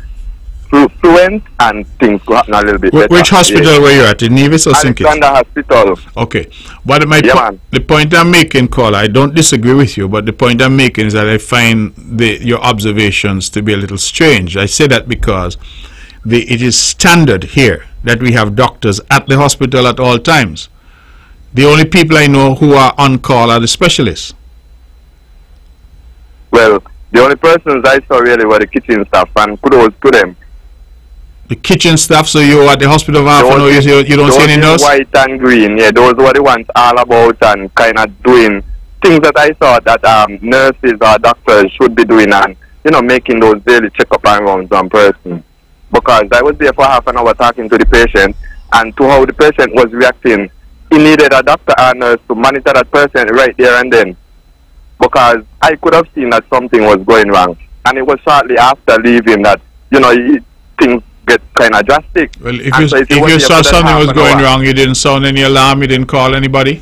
I: fluent and things could happen a little bit better.
A: Which hospital were you at, in Nevis or St. Kitts?
I: Alexander Hospital.
A: Okay. But the point I'm making, caller, I don't disagree with you, but the point I'm making is that I find your observations to be a little strange. I say that because it is standard here that we have doctors at the hospital at all times. The only people I know who are on call are the specialists.
I: Well, the only persons I saw really were the kitchen staff, and kudos to them.
A: The kitchen staff, so you at the hospital for half an hour, you don't see any nurse?
I: White and green, yeah, those were the ones all about and kind of doing things that I saw that nurses or doctors should be doing, and, you know, making those daily check-up and rounds on person. Because I was there for half an hour talking to the patient, and to how the patient was reacting, he needed a doctor or nurse to monitor that person right there and then. Because I could have seen that something was going wrong. And it was shortly after leaving that, you know, things get kind of drastic.
A: Well, if you saw something was going wrong, you didn't sound any alarm, you didn't call anybody?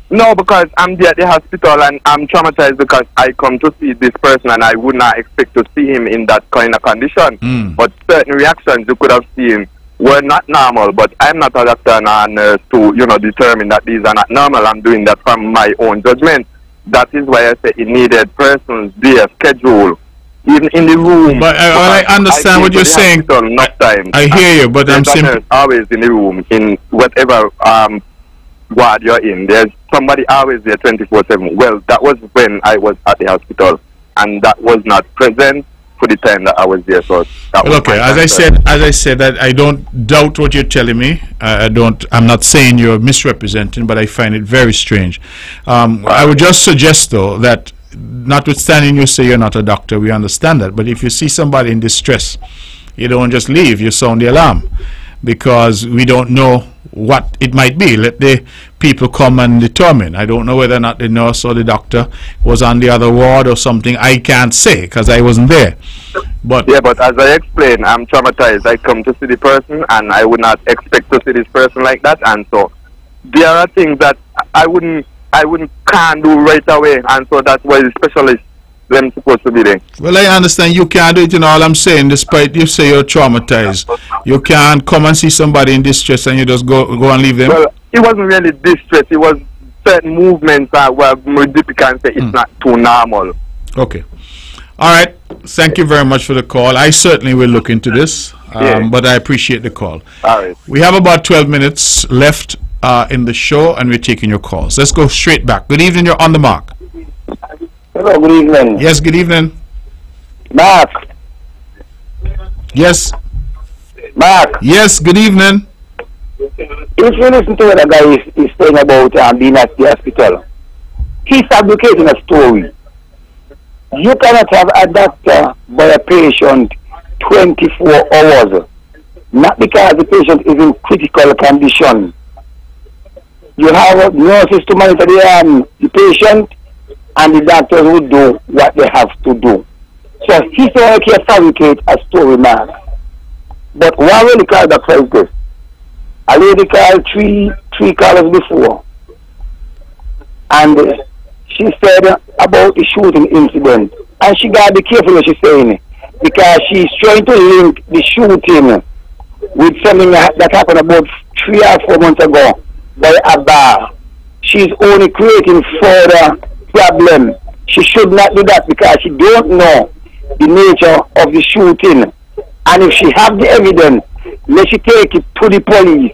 I: No, because I'm there at the hospital and I'm traumatized because I come to see this person and I would not expect to see him in that kind of condition. But certain reactions you could have seen were not normal. But I'm not a doctor and a nurse to, determine that these are not normal. I'm doing that from my own judgment. That is why I say it needed persons there, schedule, even in the room.
A: But I understand what you're saying. I hear you, but I'm simply
I: always in the room in whatever ward you're in. There's somebody always there 24/7. Well, that was when I was at the hospital, and that was not present for the time that I was there. So that was
A: okay. As I said, that I don't doubt what you're telling me. I'm not saying you're misrepresenting, but I find it very strange. I would just suggest, though, that notwithstanding you say you're not a doctor, we understand that. But if you see somebody in distress, you don't just leave. You sound the alarm, because we don't know what it might be. Let the people come and determine. I don't know whether or not the nurse or the doctor was on the other ward or something. I can't say because I wasn't there. But
I: yeah, but as I explained, I'm traumatized. I come to see the person and I would not expect to see this person like that, and so there are things that I can't do right away, and so that's why the specialists them supposed to be there.
A: Well, I understand you can't do it, all I'm saying, despite you say you're traumatized. You can't come and see somebody in distress and you just go and leave them?
I: Well, it wasn't really distress. It was certain movements that were more difficult and say it's not too normal.
A: Okay. All right. Thank you very much for the call. I certainly will look into this, but I appreciate the call.
I: All right.
A: We have about 12 minutes left in the show, and we're taking your calls. Let's go straight back. Good evening. You're on the mark.
G: Hello, good evening.
A: Yes, good evening.
G: Mark.
A: Yes.
G: Mark.
A: Yes, good evening.
G: If you listen to what the guy is saying about being at the hospital, he's fabricating a story. You cannot have a doctor by a patient 24 hours, not because the patient is in critical condition. You have nurses to monitor the patient, and the doctors will do what they have to do. So he's going to fabricate a story, man. But one really called the crisis. A lady called three callers before, and she said about the shooting incident, and she got to be careful what she's saying, because she's trying to link the shooting with something that happened about 3 or 4 months ago by a bar. She's only creating further problem. She should not do that, because she don't know the nature of the shooting. And if she have the evidence, let she take it to the police,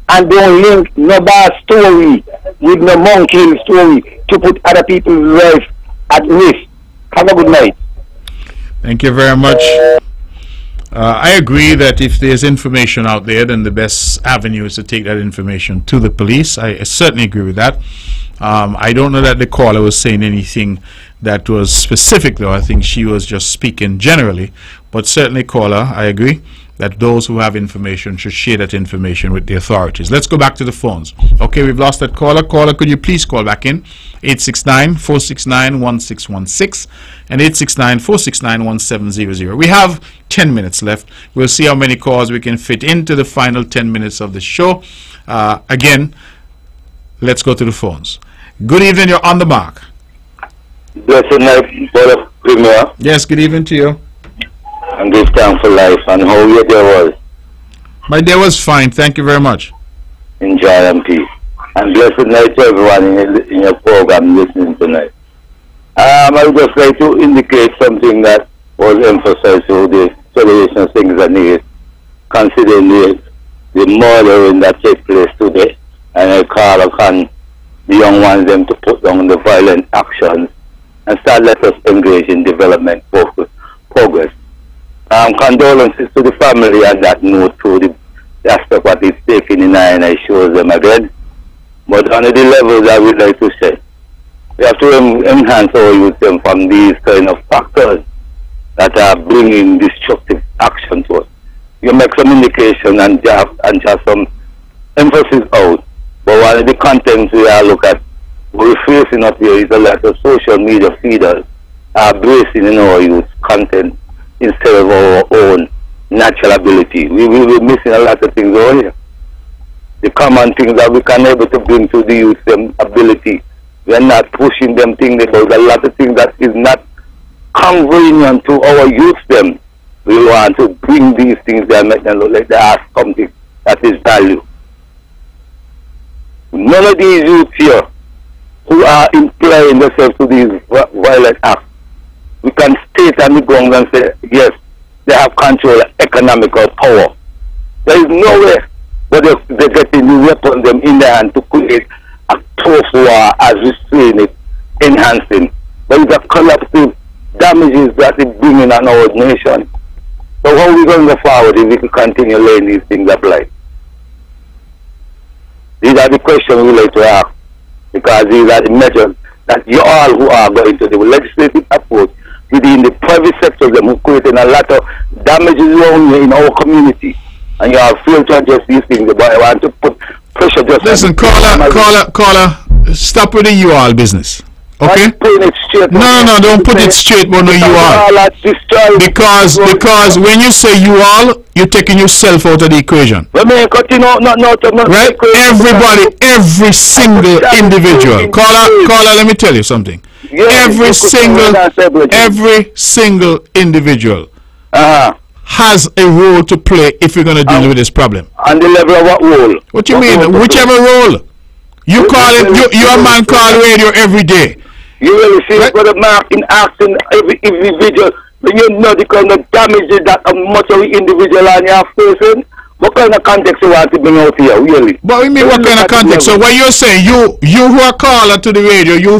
G: and don't link no bad story with no monkey story to put other people's life at risk. Have a good night.
A: Thank you very much. I agree that if there's information out there, then the best avenue is to take that information to the police. I certainly agree with that. I don't know that the caller was saying anything that was specific, though. I think she was just speaking generally. But certainly, caller, I agree that those who have information should share that information with the authorities. Let's go back to the phones. Okay, we've lost that caller. Caller, could you please call back in? 869-469-1616 and 869-469-1700. We have 10 minutes left. We'll see how many calls we can fit into the final 10 minutes of the show. Again, let's go to the phones. Good evening, you're on the mark.
G: Blessed night, brother Premier.
A: Yes, good evening to you.
G: And give thanks for life. And how your day was?
A: My day was fine, thank you very much.
G: Enjoy and peace. And blessed night to everyone in your program listening tonight. I would just like to indicate something that was emphasized through the celebration things that needed, considering the murdering that takes place today. And I call upon the young ones them to put down the violent actions and start let us engage in development progress. Condolences to the family on that note, through the aspect what is taken in and I shows them again. But on the levels I would like to say, we have to enhance our youth from these kind of factors that are bringing destructive action to us. You make some indication and just some emphasis out. But one of the contents we are look at, we're facing up here is a lot of social media feeders are bracing in our youth content instead of our own natural ability. We will be missing a lot of things over here. the common things that we can able to bring to the youth, them ability. We are not pushing them things about a lot of things that is not convenient to our youth them. We want to bring these things that make them look like they have something that is value. None of these youths here who are employing themselves to these violent acts, we can state on the ground and say, yes, they have control of economical power. There is no way but they're getting the weapons them in their hand to create a tough war as we see it, enhancing. But it's a collective damages that it's bringing on our nation. So how are we going to go forward if we can continue laying these things apply? These are the questions we like to ask, because these are the measures that you all who are going to the legislative approach within the private sector them who creating a lot of damages around here in our community. And you have failed to address these things, but I want to put pressure just...
A: Listen, caller, stop with the you all business. Okay? No, don't put it straight but no you all. Because when you say you all, you're taking yourself out of the equation. Right? Everybody, every single individual. Caller, let me tell you something. Every single individual has a role to play if you're going to deal with this problem.
G: On the level of what role?
A: What you mean? Whichever role. You call it, you're a man call radio every day.
G: You really see right? Brother Mark in asking every individual, when you know the kind of damages that much of the individual and you are facing, what kind of context you want to bring out here, really?
A: But we mean what kind of context? So what you're saying, you who are caller to the radio, you're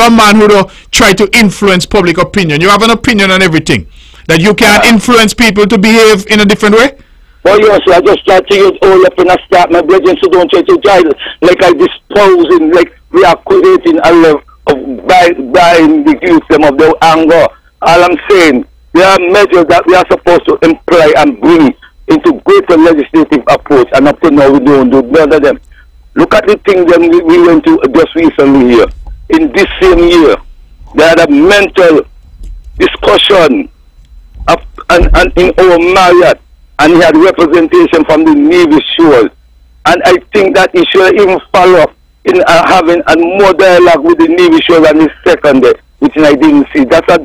A: a man who don't try to influence public opinion. You have an opinion on everything. That you can influence people to behave in a different way?
G: Well, yes, I just try to use all up in a start, my brethren, so don't try to drive like I disposing, like we are creating a level of buying the youth them of their anger. All I'm saying, there are measures that we are supposed to employ and bring into greater legislative approach, and up to now we don't do none of them. Look at the things that we went to just recently here. In this same year, they had a mental discussion and in our Marriott, and he had representation from the Navy shores. And I think that he should even follow up in having a more dialogue with the Navy shores on the second day, which I didn't see. That's a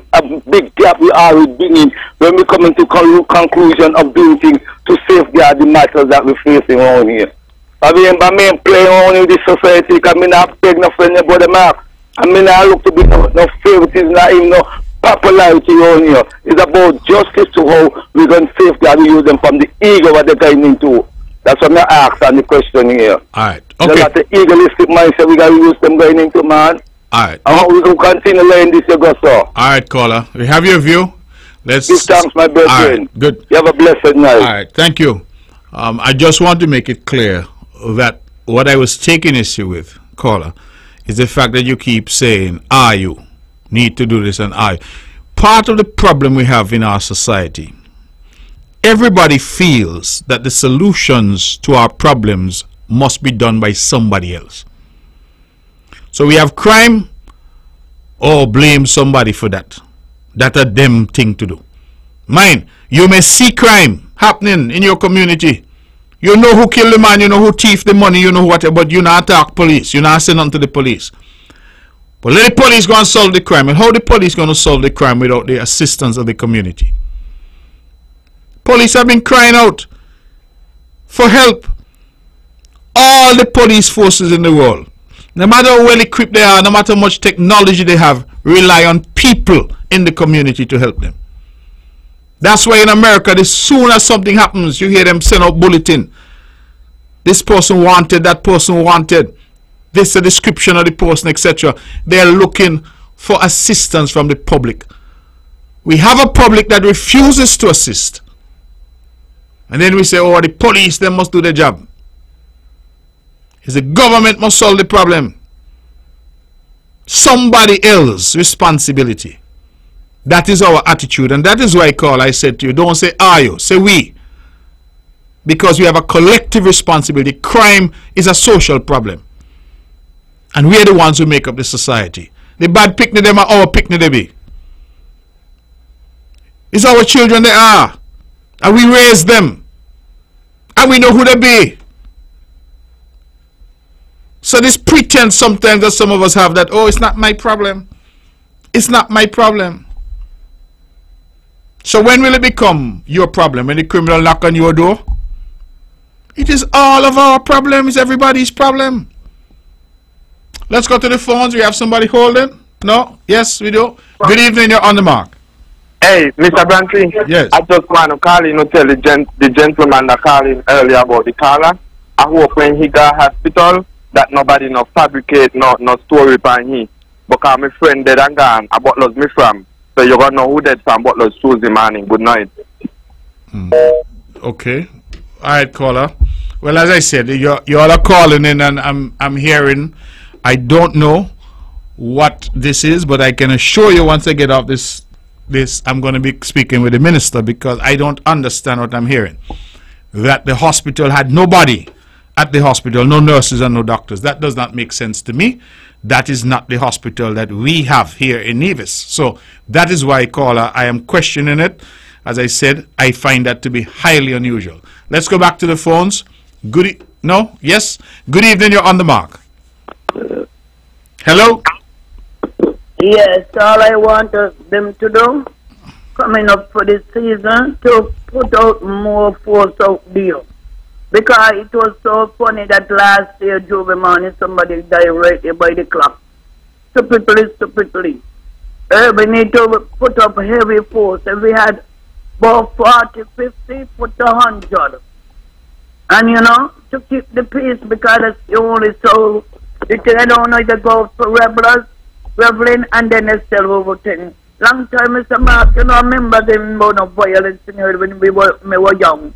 G: big gap we are bringing when we come into conclusion of doing things to safeguard the matters that we're facing around here. I mean, playing around in this society, because I not beg no friend about the mark. I mean, I look to be no favoritism, not even no popularity around here. It's about justice to how we can safeguard and use them from the ego that they're going into. That's what I ask on the question here.
A: Alright, okay.
G: That's the egoistic mindset we got to use them going into, man.
A: Alright.
G: And how we can continue laying this, you go, sir.
A: Alright, caller. We have your view. Let's...
G: Give thanks, my brethren.
A: Alright, good.
G: You have a blessed night.
A: Alright, thank you. I just want to make it clear that what I was taking issue with, caller, is the fact that you keep saying, are you? Need to do this and I. Part of the problem we have in our society, everybody feels that the solutions to our problems must be done by somebody else. So we have crime, or blame somebody for that. That's a them thing to do. Mind, you may see crime happening in your community. You know who killed the man, you know who thief the money, you know whatever, but you not attack police, you not send on to the police. But let the police go and solve the crime. And how the police going to solve the crime without the assistance of the community? Police have been crying out for help. All the police forces in the world, no matter how well equipped they are, no matter how much technology they have, rely on people in the community to help them. That's why in America, as soon as something happens, you hear them send out bulletin. This person wanted, that person wanted. This is a description of the person, etc. They are looking for assistance from the public. We have a public that refuses to assist. And then we say, oh, the police, they must do their job. It's the government must solve the problem. Somebody else's responsibility. That is our attitude. And that is why I said to you, don't say are you, say we. Because we have a collective responsibility. Crime is a social problem. And we are the ones who make up the society. The bad picnic them are our picnic they be. It's our children they are. And we raise them. And we know who they be. So this pretense sometimes that some of us have that, oh, it's not my problem. It's not my problem. So when will it become your problem? When the criminal knock on your door? It is all of our problem. It's everybody's problem. Let's go to the phones. We have somebody holding. No? Yes, we do. Good evening. You're on the mark.
I: Hey, Mr. Brantley.
A: Yes.
I: I just want to call in to tell the gentleman that called in earlier about the caller. I hope when he got hospital that nobody no fabricate no story upon him. Because my friend dead and gone, I bought lost me from. So you're gonna know who dead from but lost Tuesday morning. Good night.
A: Okay. Alright, caller. Well, as I said, you all are calling in and I'm hearing. I don't know what this is, but I can assure you once I get off this I'm going to be speaking with the minister, because I don't understand what I'm hearing. That the hospital had nobody at the hospital, no nurses and no doctors. That does not make sense to me. That is not the hospital that we have here in Nevis. So that is why, caller, I am questioning it. As I said, I find that to be highly unusual. Let's go back to the phones. No? Yes? Good evening, you're on the mark. Hello?
D: Yes, all I want them to do, coming up for this season, to put out more force out there. Because it was so funny that last year, Juve morning, somebody died right there by the clock. Stupidly. We need to put up heavy force. If we had about 40, 50, put 100. And you know, to keep the peace, because it's the only soul. I don't know if they go for reveling, and then they sell over things. Long time, Mr. Mark, you know, I remember them about no violence in here when we were young.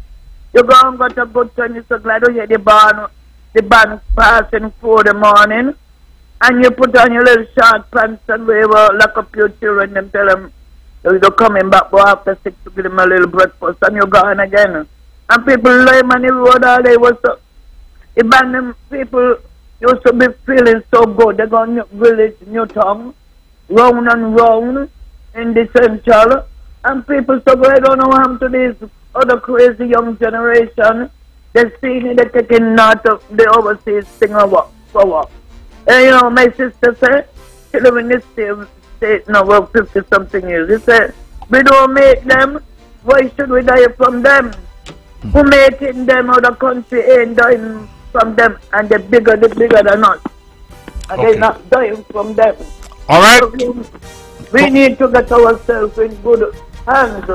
D: You go and got a good time, you're so glad to hear the band passing 4 in the morning, and you put on your little short pants and we will lock up your children and tell them you're coming back after 6 to give them a little breakfast, and you're gone again. And people lay on the road all day. The abandoned people used to be feeling so good. They go to village, Newtown, round and round in the central. And people so good, I don't know what happened to this other crazy young generation. They see me, they're taking out of the overseas thing or what. And you know, my sister said, she live in this state now, well, 50-something years. She said, we don't make them, why should we die from them? Who making them out of the country ain't dying from them, and the bigger than us. And they're not dying from them.
A: All right.
D: So we need to get ourselves in good hands.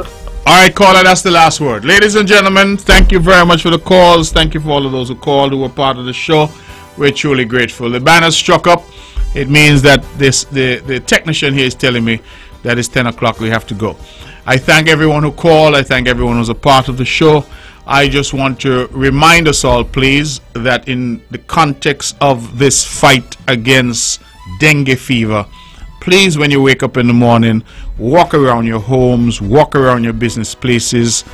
A: All right, caller, that's the last word. Ladies and gentlemen, thank you very much for the calls. Thank you for all of those who called, who were part of the show. We're truly grateful. The banner struck up. It means that the technician here is telling me that it's 10 o'clock. We have to go. I thank everyone who called. I thank everyone who's a part of the show. I just want to remind us all, please, that in the context of this fight against dengue fever, please, when you wake up in the morning, walk around your homes, walk around your business places.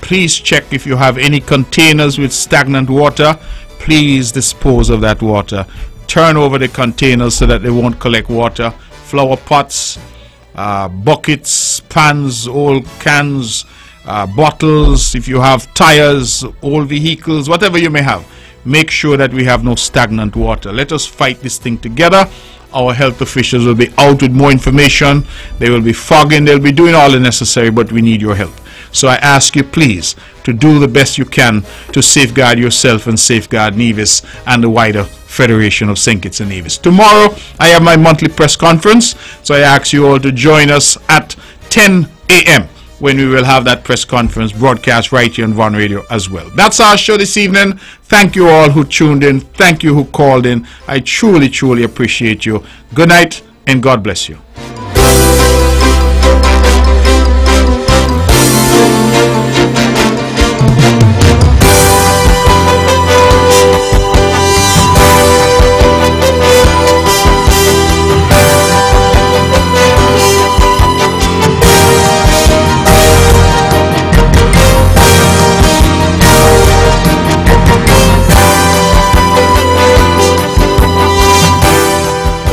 A: Please check if you have any containers with stagnant water. Please dispose of that water. Turn over the containers so that they won't collect water. Flower pots, buckets, pans, old cans, bottles, if you have tires, old vehicles, whatever you may have, make sure that we have no stagnant water. Let us fight this thing together. Our health officials will be out with more information. They will be fogging, they'll be doing all the necessary, but we need your help. So I ask you, please, to do the best you can to safeguard yourself and safeguard Nevis and the wider Federation of St. Kitts and Nevis. Tomorrow, I have my monthly press conference, so I ask you all to join us at 10 a.m. when we will have that press conference broadcast right here on Von Radio as well. That's our show this evening. Thank you all who tuned in. Thank you who called in. I truly, truly appreciate you. Good night and God bless you.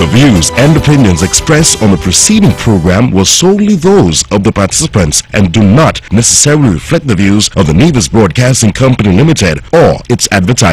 J: The views and opinions expressed on the preceding program were solely those of the participants and do not necessarily reflect the views of the Nevis Broadcasting Company Limited or its advertisers.